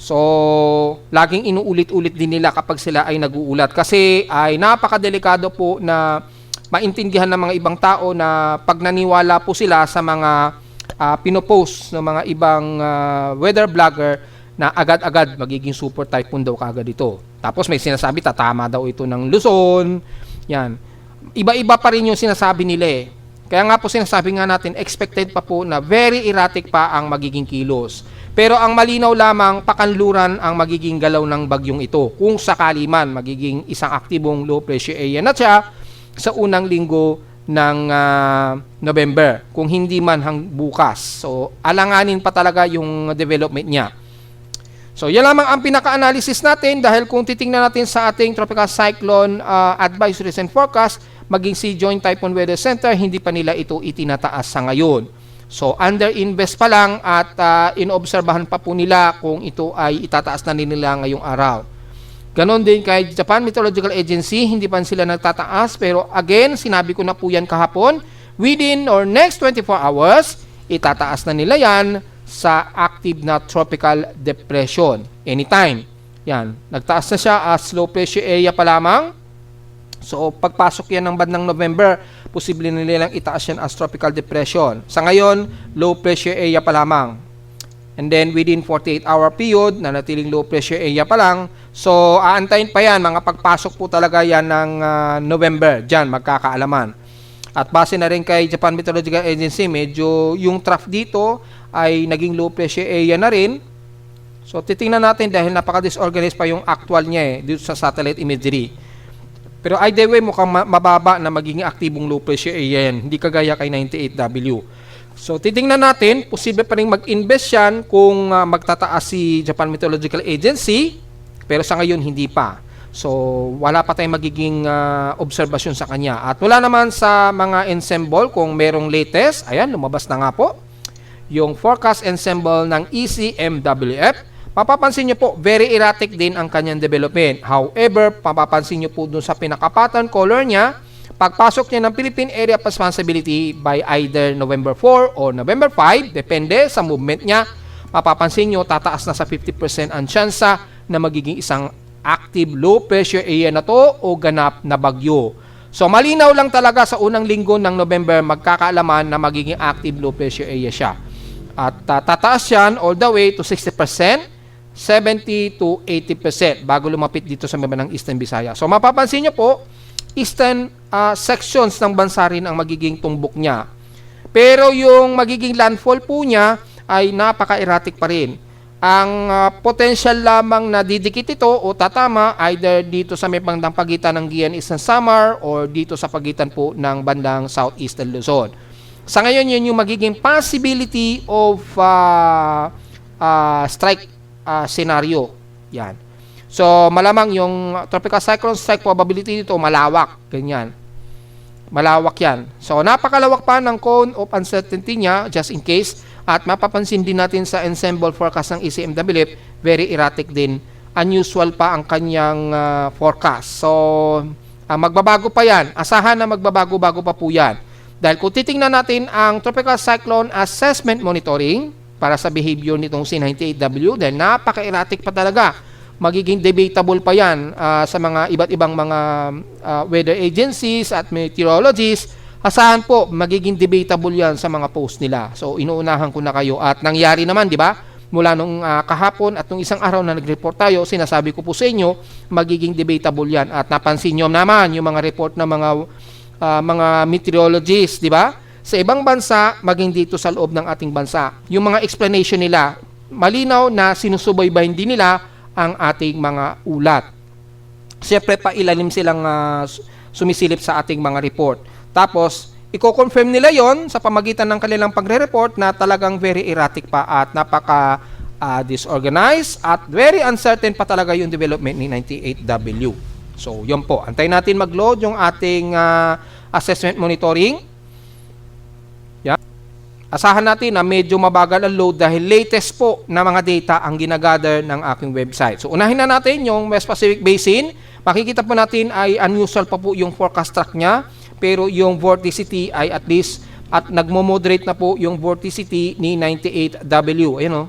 So, laging inuulit-ulit din nila kapag sila ay nag-uulat kasi ay napakadelikado po na maintindihan ng mga ibang tao na pag naniwala po sila sa mga pinopost ng mga ibang weather blogger na agad-agad magiging super typhoon daw kaagad ito. Tapos may sinasabi tatama daw ito ng Luzon. Yan. Iba-iba pa rin yung sinasabi nila eh. Kaya nga po sinasabi nga natin, expected pa po na very erratic pa ang magiging kilos. Pero ang malinaw lamang, pakanluran ang magiging galaw ng bagyong ito. Kung sakali man, magiging isang aktibong low pressure area na siya sa unang linggo ng November. Kung hindi man bukas. So, alanganin pa talaga yung development niya. So, yan lamang ang pinaka-analysis natin dahil kung titingnan natin sa ating Tropical Cyclone Advisories and Forecast, maging si Joint Typhoon Weather Center, hindi pa nila ito itinataas sa ngayon. So, under-invest pa lang at inoobserbahan pa po nila kung ito ay itataas na nila ngayong araw. Ganon din kay Japan Meteorological Agency, hindi pa sila nagtataas pero again, sinabi ko na po yan kahapon, within or next 24 hours, itataas na nila yan sa active na tropical depression anytime. Yan, nagtaas na siya as low pressure area pa lamang. So, pagpasok yan ng bandang November, posible na nilang itaas yan as tropical depression. Sa ngayon, low pressure area pa lamang. And then, within 48-hour period, na natiling low pressure area pa lang. So, aantayin pa yan, mga pagpasok po talaga yan ng November. Diyan, magkakaalaman. At base na rin kay Japan Meteorological Agency, medyo yung trough dito ay naging low pressure area na rin. So, titingnan natin dahil napaka-disorganized pa yung actual niya dito sa satellite imagery. Pero either way, mukhang mababa na magiging aktibong low pressure area yan. Hindi kagaya kay 98W. So, titingnan natin, posible pa rin mag-invest yan kung magtataas si Japan Meteorological Agency. Pero sa ngayon, hindi pa. So, wala pa tayong magiging obserbasyon sa kanya. At wala naman sa mga ensemble kung merong latest. Ayan, lumabas na nga po. Yung forecast ensemble ng ECMWF. Mapapansin nyo po, very erratic din ang kanyang development. However, mapapansin nyo po dun sa pinaka-pattern color niya, pagpasok niya ng Philippine Area of Responsibility by either November 4 or November 5, depende sa movement niya, mapapansin nyo, tataas na sa 50% ang tsansa na magiging isang active low pressure area na to o ganap na bagyo. So, malinaw lang talaga sa unang linggo ng November, magkakaalaman na magiging active low pressure area siya. At tataas yan all the way to 60%, 70 to 80% bago lumapit dito sa mga ng Eastern Visayas. So, mapapansin nyo po, Eastern sections ng bansa rin ang magiging tumbok niya. Pero yung magiging landfall po niya ay napaka-erratic pa rin. Ang potential lamang na didikit ito o tatama either dito sa may bandang pagitan ng Guian Eastern Samar or dito sa pagitan po ng bandang Southeastern Luzon. Sa ngayon, yun yung magiging possibility of strike scenario. Yan. So, malamang yung tropical cyclone strike probability dito malawak. Ganyan. Malawak yan. So, napakalawak pa ng cone of uncertainty niya, just in case. At mapapansin din natin sa ensemble forecast ng ECMWF, very erratic din. Unusual pa ang kanyang forecast. So, magbabago pa yan. Asahan na magbabago-bago pa po yan. Dahil kung titingnan natin ang Tropical Cyclone Assessment Monitoring para sa behavior nitong C98W, dahil napaka-erratic pa talaga. Magiging debatable pa yan sa mga iba't ibang mga weather agencies at meteorologists. Asahan po, magiging debatable yan sa mga post nila. So, inuunahan ko na kayo. At nangyari naman, di ba? Mula nung kahapon at nung isang araw na nag-report tayo, sinasabi ko po sa inyo, magiging debatable yan. At napansin nyo naman yung mga report ng mga meteorologists, di ba? Sa ibang bansa, maging dito sa loob ng ating bansa. Yung mga explanation nila, malinaw na sinusubaybayin din nila ang ating mga ulat. Siyempre, pailalim silang sumisilip sa ating mga report. Tapos, i-confirm nila yon sa pamagitan ng kanilang pagre-report na talagang very erratic pa at napaka disorganized at very uncertain pa talaga yung development ni 98W. So, yun po. Antayin natin mag-load yung ating assessment monitoring. Yan. Asahan natin na medyo mabagal ang load dahil latest po na mga data ang ginagather ng aking website. So, unahin na natin yung West Pacific Basin. Makikita po natin ay unusual pa po yung forecast track niya, pero yung vorticity ay at least at nagmo-moderate na po yung vorticity ni 98W. Ayan o.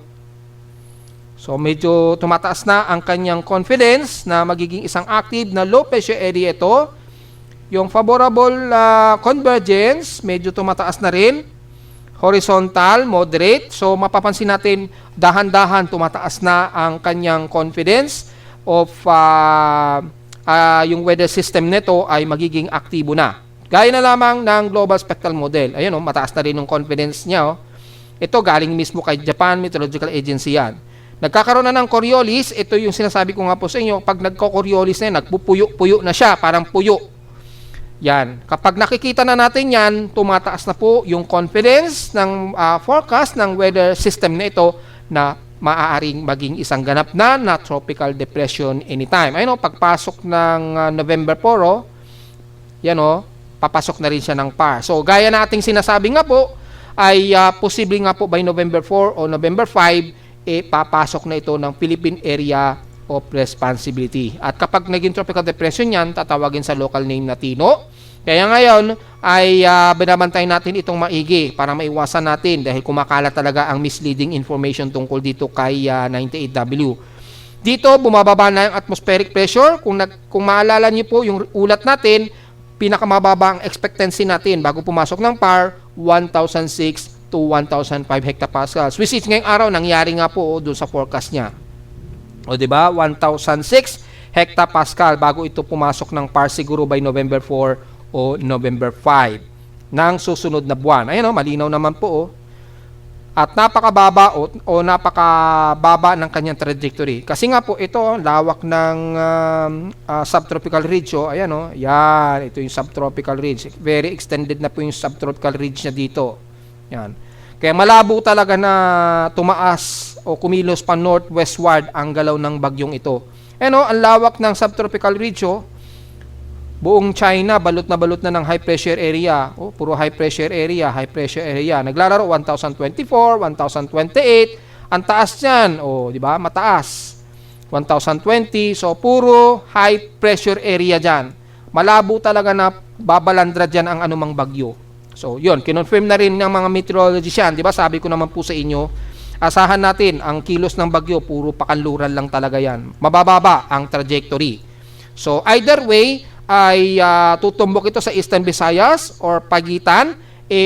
So medyo tumataas na ang kanyang confidence na magiging isang active na low pressure area ito. Yung favorable convergence, medyo tumataas na rin. Horizontal, moderate. So mapapansin natin, dahan-dahan tumataas na ang kanyang confidence of yung weather system nito ay magiging aktibo na. Gaya na lamang ng Global Spectral Model. Ayan o, mataas na rin yung confidence niya. Ito galing mismo kay Japan Meteorological Agency yan. Nagkakaroon na ng Coriolis, ito yung sinasabi ko nga po sa inyo, pag nagko-Coriolis na yan, nagpupuyo-puyo na siya, parang puyo. Yan. Kapag nakikita na natin yan, tumataas na po yung confidence ng forecast ng weather system na ito na maaaring maging isang ganap na tropical depression anytime. Ayun o, pagpasok ng November 4, yan o, papasok na rin siya ng PAR. So, gaya na ating sinasabi nga po, ay posible nga po by November 4 o November 5, papasok na ito ng Philippine Area of Responsibility. At kapag naging tropical depression yan, tatawagin sa local name na Tino. Kaya ngayon ay binabantay natin itong maigi para maiwasan natin dahil kumakalat talaga ang misleading information tungkol dito kay 98W. Dito bumababa na yung atmospheric pressure. Kung maalala niyo po yung ulat natin, pinakamababa ang expectancy natin bago pumasok ng PAR, 1,006 to 1,005 hectopascals. Which is ngayong araw, nangyari nga po doon sa forecast niya. O diba, 1,006 hectopascal bago ito pumasok ng PAR siguro by November 4 o November 5 ng susunod na buwan. Ayan o, malinaw naman po o. At napakababa o napakababa ng kanyang trajectory. Kasi nga po ito, lawak ng subtropical ridge. O, ayan o, yan, ito yung subtropical ridge. Very extended na po yung subtropical ridge niya dito. Yan. Kaya malabo talaga na tumaas o kumilos pa northwestward ang galaw ng bagyong ito. Ano, ang lawak ng subtropical ridge, oh. Buong China, balot na ng high pressure area. Oh, puro high pressure area, high pressure area. Naglalaro 1024, 1028. Ang taas niyan, oh, di ba? Mataas. 1020. So puro high pressure area diyan. Malabo talaga na babalandra diyan ang anumang bagyo. So, yun, kinonfirm na rin ng mga meteorologists yan. Di ba? Sabi ko naman po sa inyo, asahan natin, ang kilos ng bagyo, puro pakanluran lang talaga yan. Mabababa ang trajectory. So, either way, ay tutumbok ito sa Eastern Visayas or Pagitan,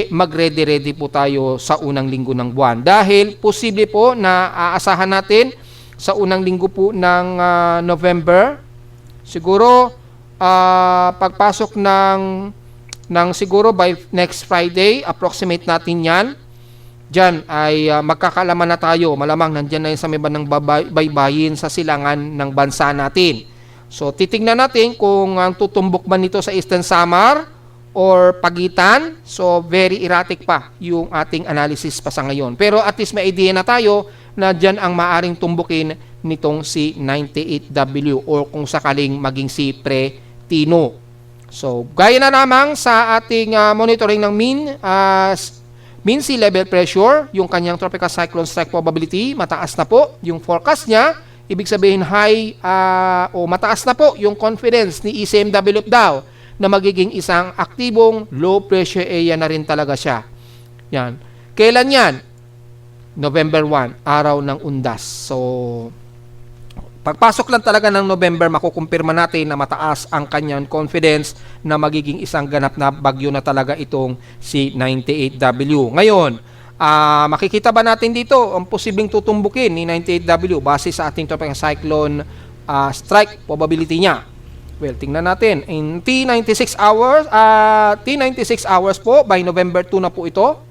mag-ready-ready po tayo sa unang linggo ng buwan. Dahil posible po na aasahan natin sa unang linggo po ng November, siguro, pagpasok ng siguro by next Friday, approximate natin yan. Diyan ay magkakalaman na tayo. Malamang nandyan na yun sa may bandang baybayin sa silangan ng bansa natin. So, titignan natin kung ang tutumbok ba nito sa Eastern Samar or Pagitan. So, very erratic pa yung ating analysis pa sa ngayon. Pero at least may idea na tayo na dyan ang maaring tumbukin nitong si 98W or kung sakaling maging si Pre-Tino. So, gaya na lamang sa ating monitoring ng mean sea level pressure, yung kanyang tropical cyclone strike probability, mataas na po yung forecast niya. Ibig sabihin high o mataas na po yung confidence ni ECMWF daw na magiging isang aktibong low pressure area na rin talaga siya. Yan. Kailan yan? November 1, araw ng undas. So, pagpasok lang talaga ng November, makukumpirma natin na mataas ang kanyang confidence na magiging isang ganap na bagyo na talaga itong si 98W. Ngayon, makikita ba natin dito ang posibleng tutumbukin ni 98W base sa ating tropical cyclone strike probability niya? Well, tingnan natin. In T96 hours po, by November 2 na po ito.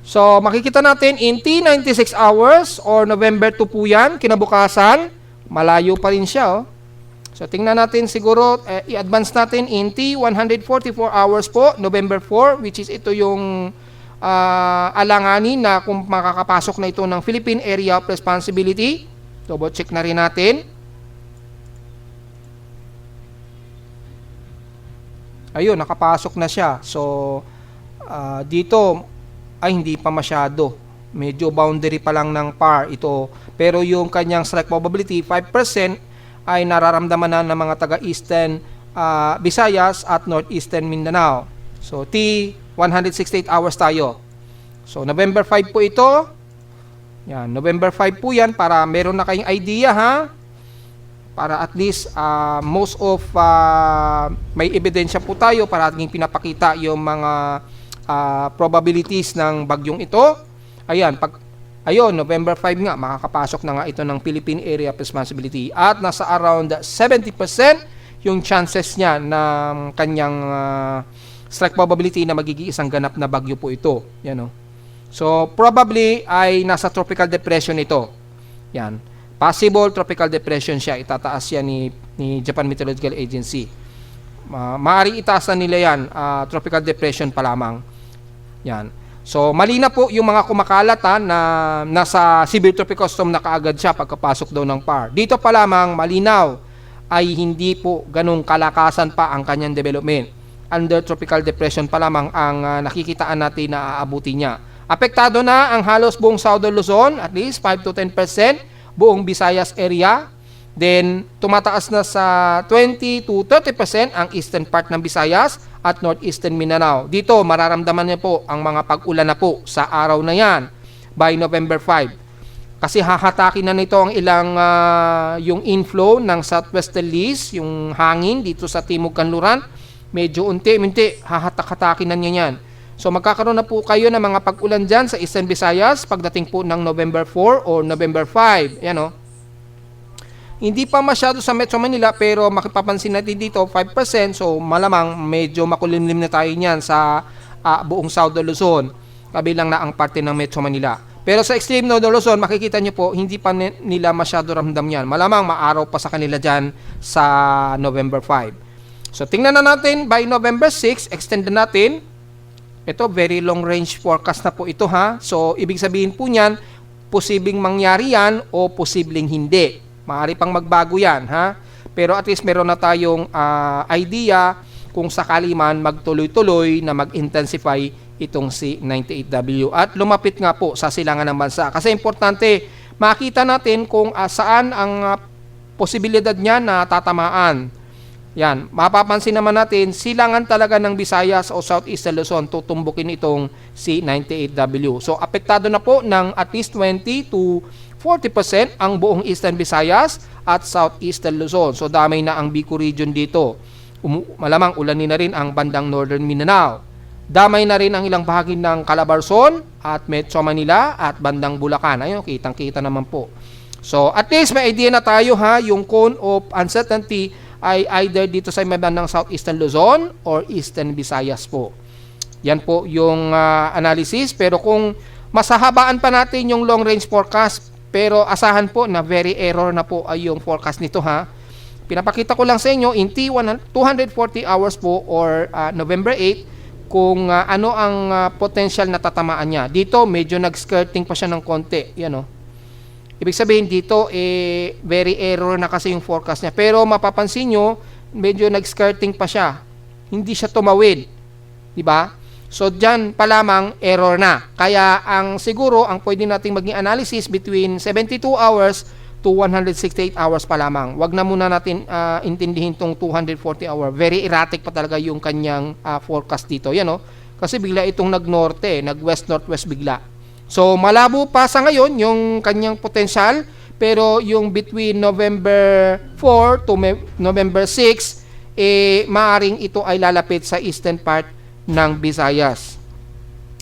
So, makikita natin in T96 hours or November 2 po yan, kinabukasan, malayo pa rin siya. Oh. So, tingnan natin siguro, i-advance natin in T144 hours po, November 4, which is ito yung alanganin na kung makakapasok na ito ng Philippine Area of Responsibility. Double check na rin natin. Ayun, nakapasok na siya. So, dito, ay hindi pa masyado. Medyo boundary pa lang ng PAR ito. Pero yung kanyang strike probability, 5%, ay nararamdaman na ng mga taga-Eastern Visayas at Northeastern Mindanao. So T 168 hours tayo. So November 5 po ito. Yan, November 5 po yan para meron na kayong idea ha. Para at least most of may ebidensya po tayo para ating pinapakita yung mga probabilities ng bagyong ito. Ayan, ayun, November 5 nga, makakapasok na nga ito ng Philippine Area of Responsibility at nasa around 70% yung chances niya ng kanyang strike probability na magiging isang ganap na bagyo po ito. Yan o. So, probably ay nasa tropical depression ito. Yan. Possible tropical depression siya. Itataas yan ni Japan Meteorological Agency. Maaaring itaas na nila yan. Tropical depression pa lamang. Yan. So, mali na po yung mga kumakalat na nasa severe tropical storm na kaagad siya pagkapasok daw ng PAR. Dito pa lamang, malinaw ay hindi po ganung kalakasan pa ang kanyang development. Under tropical depression pa lamang ang nakikitaan natin na aabuti niya. Apektado na ang halos buong Southern Luzon, at least 5 to 10%, buong Visayas area. Then, tumataas na sa 20 to 30% ang eastern part ng Visayas at northeastern Mindanao. Dito, mararamdaman niyo po ang mga pag-ulan na po sa araw na yan by November 5. Kasi hahatakin na nito ang ilang yung inflow ng southwesterlies, yung hangin dito sa Timog Kanluran. Medyo unti-unti hahatak-hatakin na niya yan. So magkakaroon na po kayo ng mga pag-ulan dyan sa Eastern Visayas pagdating po ng November 4 or November 5. Yan o. Hindi pa masyado sa Metro Manila pero makipapansin natin dito 5%. So malamang medyo makulimlim na tayo niyan sa buong Southern Luzon. Kabilang na ang parte ng Metro Manila. Pero sa extreme Northern Luzon, makikita nyo po, hindi pa nila masyado ramdam yan. Malamang maaraw pa sa kanila dyan sa November 5. So, tingnan na natin by November 6, extend na natin. Ito, very long range forecast na po ito ha. So, ibig sabihin po niyan, posibleng mangyari yan o posibleng hindi. Maaari pang magbago yan ha. Pero at least meron na tayong idea kung sakali man magtuloy-tuloy na mag-intensify itong si 98W at lumapit nga po sa silangan ng bansa. Kasi importante, makita natin kung saan ang posibilidad niya na tatamaan. Yan, mapapansin naman natin, silangan talaga ng Visayas o Southeastern Luzon tutumbukin itong si 98W. So, apektado na po ng at least 20 to 40% ang buong Eastern Visayas at Southeastern Luzon. So, damay na ang Bicol region dito. Malamang ulanin na rin ang bandang Northern Mindanao. Damay na rin ang ilang bahagi ng Calabarzon at Metro Manila at bandang Bulacan. Ayun, kitang-kita naman po. So, at least may idea na tayo ha, yung cone of uncertainty ay either dito sa bandang Southeastern Luzon or Eastern Visayas po. Yan po yung analysis. Pero kung masahabaan pa natin yung long range forecast, pero asahan po na very error na po ay yung forecast nito ha. Pinapakita ko lang sa inyo in T240 hours po or November 8 kung ano ang potential na tatamaan niya. Dito, medyo nag-skirting pa siya ng konti. Yan o. Ibig sabihin dito, very error na kasi yung forecast niya. Pero mapapansin nyo, medyo nag-skirting pa siya. Hindi siya tumawid. Diba? So, dyan pa lamang error na. Kaya, siguro, ang pwede nating maging analysis between 72 hours to 168 hours pa lamang. Wag na muna natin intindihin tong 240 hour. Very erratic pa talaga yung kanyang forecast dito. Yan o. Kasi bigla itong nag-norte, nag-west-northwest bigla. So, malabo pa sa ngayon yung kanyang potential. Pero yung between November 4 to November 6, maaring ito ay lalapit sa eastern part ng Visayas.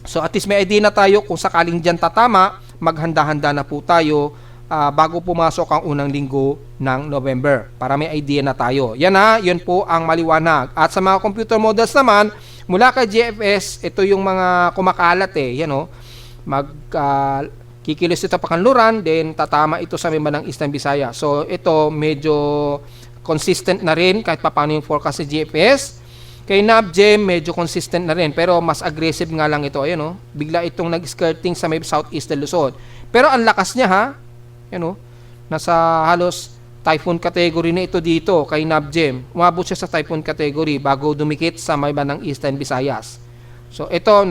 So, at least may idea na tayo kung sakaling dyan tatama, maghanda-handa na po tayo bago pumasok ang unang linggo ng November para may idea na tayo. Yan ha, yun po ang maliwanag. At sa mga computer models naman, mula kay GFS, ito yung mga kumakalat yan o. Kikilos ito pa Kanluran, then tatama ito sa mga ng Eastern Visayas. So ito medyo consistent na rin kahit paano yung forecast ni GFS. Kay NABGEM, medyo consistent na rin. Pero mas aggressive nga lang ito. Ayan, o. Bigla itong nag-skirting sa may Southeastern Luzon. Pero ang lakas niya ha. Ayan, o. Nasa halos typhoon category na ito dito kay NABGEM. Umabot siya sa typhoon category bago dumikit sa may bandang Eastern Visayas. So ito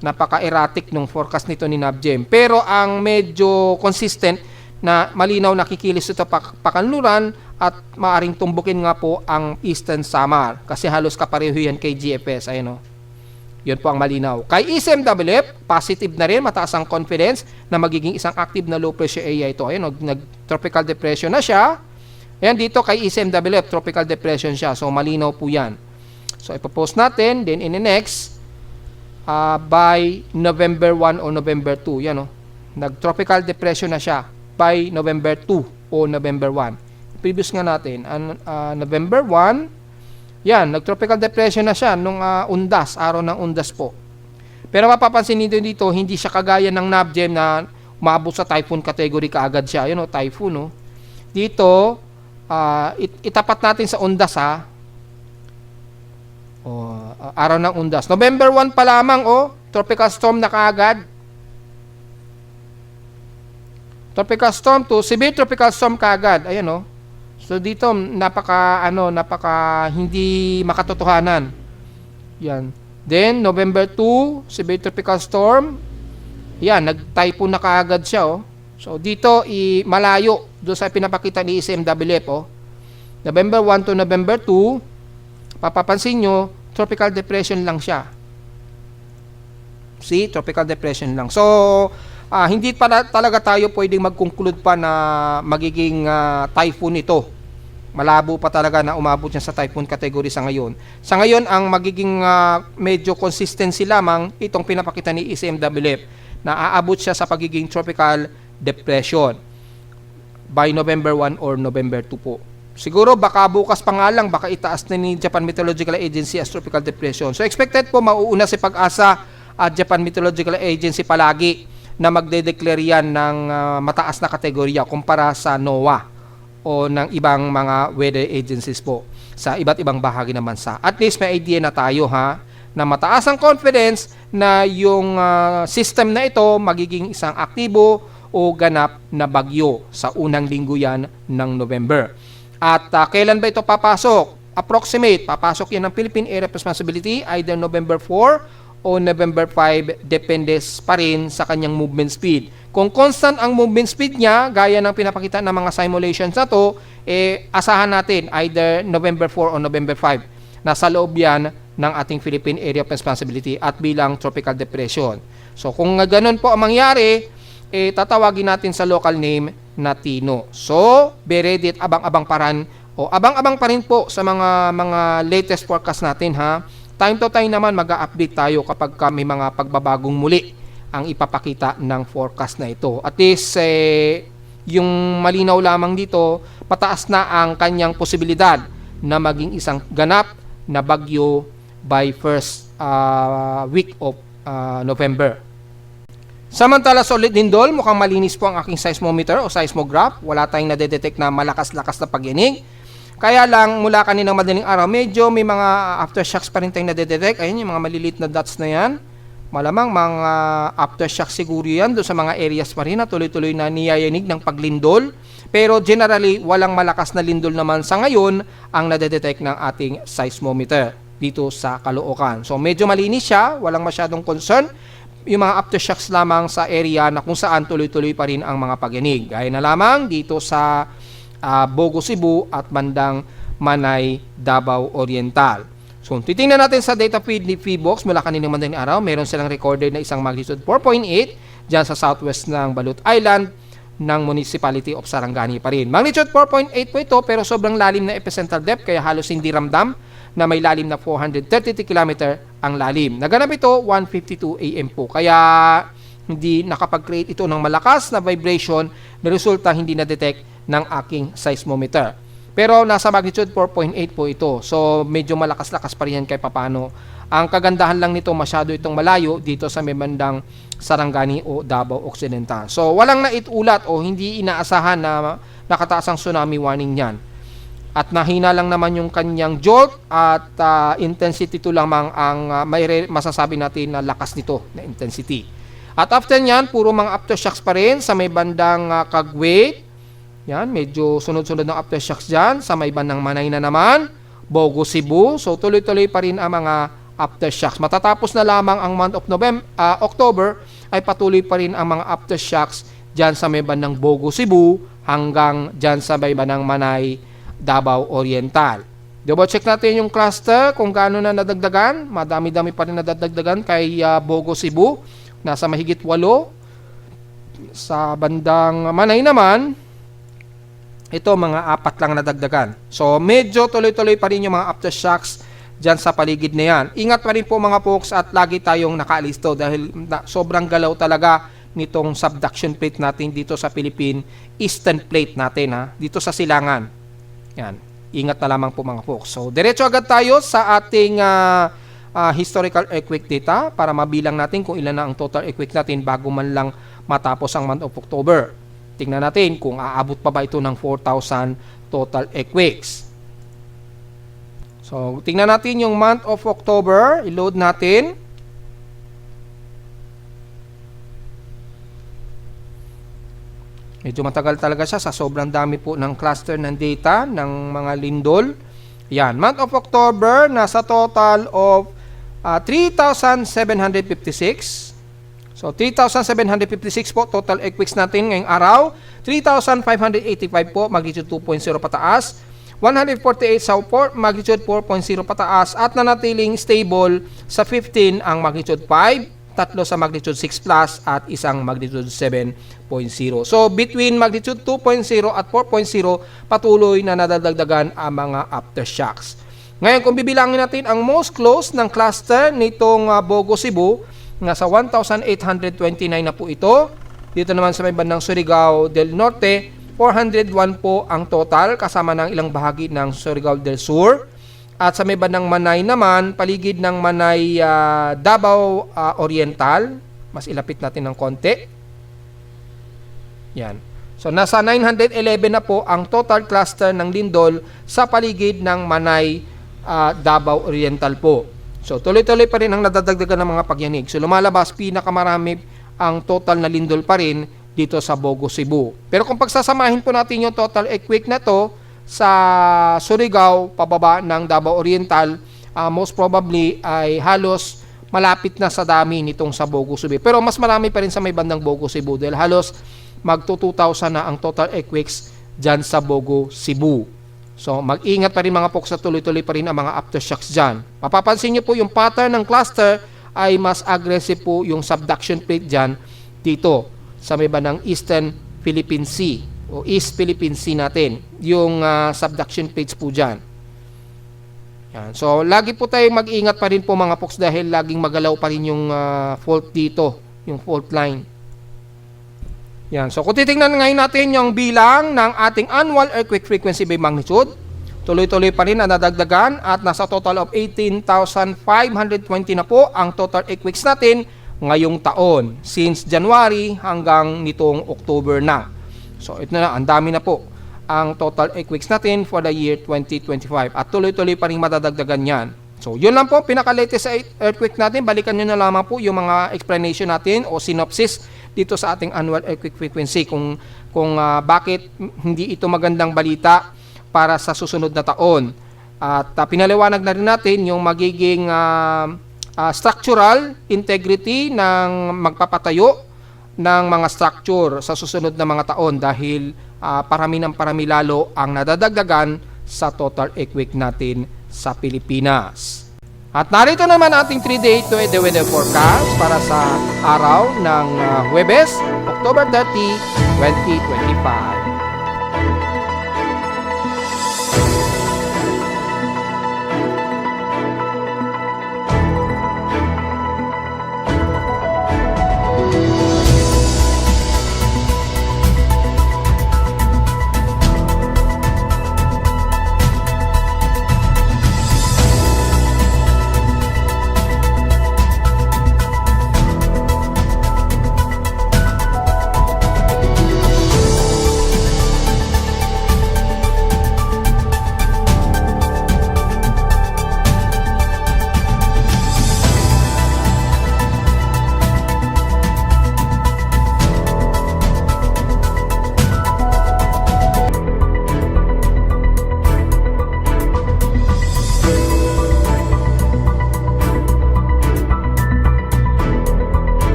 napaka-erratic nung forecast nito ni NABGEM. Pero ang medyo consistent na malinaw nakikilos ito pakanluran at maaring tumbukin nga po ang Eastern Samar kasi halos kapareho yan kay GFS. Ayun o. Yun po ang malinaw. Kay ECMWF, positive na rin, mataas ang confidence na magiging isang active na low pressure area ito. Ayun o, nag-tropical depression na siya. Ayan dito kay ECMWF, tropical depression siya. So malinaw po yan. So ipopost natin, then in the next, by November 1 o November 2. Yan o, nag-tropical depression na siya by November 2 o November 1. Previous nga natin, November 1, yan, nag-tropical depression na siya nung undas, araw ng undas po. Pero mapapansin niyo dito, hindi siya kagaya ng NAVGEM na umabot sa typhoon category kaagad siya. Yun o, typhoon no. Dito, itapat natin sa undas ha. Araw ng undas. November 1 pa lamang tropical storm na kaagad. Tropical storm to severe tropical storm kaagad. Ayan o. So dito napaka hindi makatotohanan. Yan. Then November 2, severe tropical storm. Yan, nag-typhoon na kaagad siya oh. So dito malayo do sa pinapakita ni ECMWF oh. November 1 to November 2, papapansin nyo, tropical depression lang siya. See, tropical depression lang. So hindi pa talaga tayo pwedeng mag-conclude pa na magiging typhoon ito. Malabo pa talaga na umabot niya sa typhoon category sa ngayon. Sa ngayon, ang magiging medyo consistency lamang itong pinapakita ni ECMWF na aabot siya sa pagiging tropical depression by November 1 or November 2 po. Siguro baka bukas pa nga lang, baka itaas na ni Japan Meteorological Agency as tropical depression. So expected po mauuna si Pag-asa at Japan Meteorological Agency palagi na magde-declare yan ng mataas na kategorya kumpara sa NOAA o ng ibang mga weather agencies po sa iba't ibang bahagi ng bansa. At least may idea na tayo na mataas ang confidence na yung system na ito magiging isang aktibo o ganap na bagyo sa unang linggo yan ng November. At kailan ba ito papasok? Approximate, papasok yan ng Philippine Area of Responsibility either November 4 o November 5, depende pa rin sa kanyang movement speed. Kung constant ang movement speed niya, gaya ng pinapakita ng mga simulations na to, asahan natin either November 4 o November 5. Nasa loob yan ng ating Philippine Area of Responsibility at bilang tropical depression. So kung ganun po ang mangyari, tatawagin natin sa local name na Tino. So, be ready at abang-abang pa rin po sa mga latest forecast natin Time to time naman mag-a-update tayo kapag may mga pagbabagong muli ang ipapakita ng forecast na ito. At least, yung malinaw lamang dito, pataas na ang kanyang posibilidad na maging isang ganap na bagyo by first week of November. Samantala sa ulit lindol, mukhang malinis po ang aking seismometer o seismograph. Wala tayong nadedetect na malakas-lakas na pagyanig. Kaya lang, mula kaninang madaling araw, medyo may mga aftershocks pa rin tayong nadedetect. Ayun, yung mga maliliit na dots na yan. Malamang mga aftershocks siguro yan doon sa mga areas pa rin na tuloy-tuloy na niyayanig ng paglindol. Pero generally, walang malakas na lindol naman sa ngayon ang nadedetect ng ating seismometer dito sa Caloocan. So medyo malinis siya, walang masyadong concern. Yung mga aftershocks lamang sa area na kung saan tuloy-tuloy pa rin ang mga pagyanig. Gaya na lamang dito sa Bogo, Cebu at bandang Manay, Davao Oriental. So, titingnan natin sa data feed ni PHIVOLCS mula kaninang madaling araw. Meron silang recorded na isang magnitude 4.8 dyan sa southwest ng Balut Island ng Municipality of Sarangani pa rin. Magnitude 4.8 po ito pero sobrang lalim na epicentral depth kaya halos hindi ramdam na may lalim na 433 km ang lalim. Naganap ito 1:52 AM po. Kaya hindi nakapag-create ito ng malakas na vibration na resulta hindi na-detect ng aking seismometer. Pero nasa magnitude 4.8 po ito. So medyo malakas-lakas pa rin yan kahit papano. Ang kagandahan lang nito masyado itong malayo dito sa may bandang Sarangani o Davao Occidental. So walang naitulat o hindi inaasahan na nakataas ang tsunami warning niyan. At nahina lang naman yung kanyang jolt at intensity to lamang ang masasabi natin na lakas nito na intensity. At after nyan, puro mga aftershocks pa rin sa may bandang Caguet. Yan, medyo sunod-sunod ng aftershocks dyan. Sa may bandang Manay na naman, Bogo, Cebu. So tuloy-tuloy pa rin ang mga aftershocks. Matatapos na lamang ang month of October ay patuloy pa rin ang mga aftershocks dyan sa may bandang Bogo, Cebu hanggang dyan sa may bandang Manay, Davao Oriental. Double check natin yung cluster kung gaano na nadagdagan. Madami-dami pa rin nadagdagan kay Bogo, Cebu. Nasa mahigit 8. Sa bandang Manay naman, ito mga 4 lang nadagdagan. So medyo tuloy-tuloy pa rin yung mga aftershocks dyan sa paligid na yan. Ingat pa rin po mga folks at lagi tayong nakaalisto dahil sobrang galaw talaga nitong subduction plate natin dito sa Philippine Eastern Plate natin, dito sa silangan. Yan. Ingat na lamang po mga folks. So diretso agad tayo sa ating historical earthquake data para mabilang natin kung ilan na ang total earthquake natin bago man lang matapos ang month of October. Tingnan natin kung aabot pa ba ito ng 4,000 total earthquakes. So, tingnan natin yung month of October. I-load natin. Medyo matagal talaga siya sa sobrang dami po ng cluster ng data ng mga lindol. Yan, month of October, nasa total of 3,756. So, 3,756 po total earthquakes natin ngayong araw. 3,585 po, magnitude 2.0 pataas. 148 sa Port, magnitude 4.0 pataas. At nanatiling stable sa 15 ang magnitude 5, 3 sa magnitude 6 plus at isang magnitude 7.0. So, between magnitude 2.0 at 4.0, patuloy na nadadagdagan ang mga aftershocks. Ngayon, kung bibilangin natin ang most close ng cluster nitong Bogo, Cebu, nasa 1,829 na po ito. Dito naman sa may bandang Surigao del Norte, 401 po ang total kasama ng ilang bahagi ng Surigao del Sur. At sa may bandang Manay naman, paligid ng Manay Davao Oriental, mas ilapit natin ng konti. Yan. So nasa 911 na po ang total cluster ng lindol sa paligid ng Manay Davao Oriental po. So tuloy-tuloy pa rin ang nadadagdagan ng mga pagyanig. So lumalabas pinakamarami ang total na lindol pa rin dito sa Bogo, Cebu. Pero kung pagsasamahin po natin yung total earthquake na to sa Surigao, pababa ng Davao Oriental, most probably ay halos malapit na sa dami nitong sa Bogo, Cebu. Pero mas marami pa rin sa may bandang Bogo, Cebu dahil halos magto 2,000 na ang total earthquakes dyan sa Bogo, Cebu. So mag-ingat pa rin mga folks sa tuloy-tuloy pa rin ang mga aftershocks dyan. Mapapansin nyo po yung pattern ng cluster ay mas aggressive po yung subduction plate dyan dito sa may bandang Eastern Philippine Sea o East Philippine Sea natin. Yung subduction plates po dyan. Yan. So lagi po tayong mag-ingat pa rin po mga folks dahil laging magalaw pa rin yung fault dito, yung fault line. Yan. So kung titingnan ngayon natin yung bilang ng ating annual earthquake frequency by magnitude, tuloy-tuloy pa rin na nadagdagan at nasa total of 18,520 na po ang total earthquakes natin ngayong taon since January hanggang nitong October na. So ito na, ang dami na po ang total earthquakes natin for the year 2025 at tuloy-tuloy pa rin madadagdagan yan. So yun lang po, pinaka-latest sa earthquake natin. Balikan nyo na lamang po yung mga explanation natin o synopsis dito sa ating annual earthquake frequency kung bakit hindi ito magandang balita para sa susunod na taon. At pinaliwanag na rin natin yung magiging structural integrity ng magpapatayo ng mga structure sa susunod na mga taon dahil parami ng parami lalo ang nadadagdagan sa total earthquake natin sa Pilipinas. At narito naman ating 3-day to the weather forecast para sa araw ng Huwebes, October 30, 2025.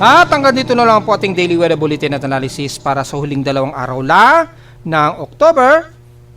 At hanggang dito na lang po ating daily weather bulletin at analysis para sa huling 2 araw ng October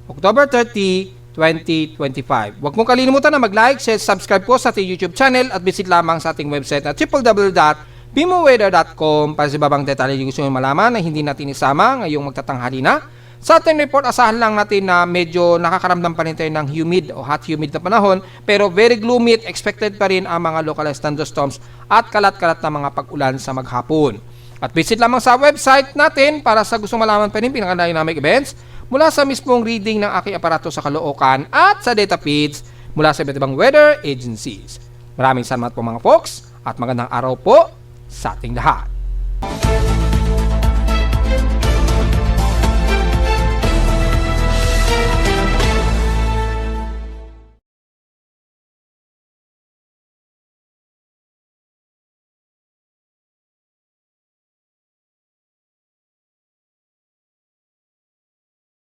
30, 2025. Huwag mong kalimutan na mag-like, share, subscribe po sa ating YouTube channel at visit lamang sa ating website na www.bimoweather.com para sa ibang detalye yung gusto nyo malaman na hindi natin isama ngayong magtatanghali na. Sa ating report, asahan lang natin na medyo nakakaramdam pa rin tayo ng humid o hot humid na panahon, pero very gloomy at expected pa rin ang mga localized thunderstorms at kalat-kalat na mga pag-ulan sa maghapon. At visit lamang sa website natin para sa gustong malaman pa rin pinaka-dynamic events mula sa mismong reading ng aking aparato sa Caloocan at sa data feeds mula sa iba't ibang weather agencies. Maraming salamat po mga folks at magandang araw po sa ating lahat.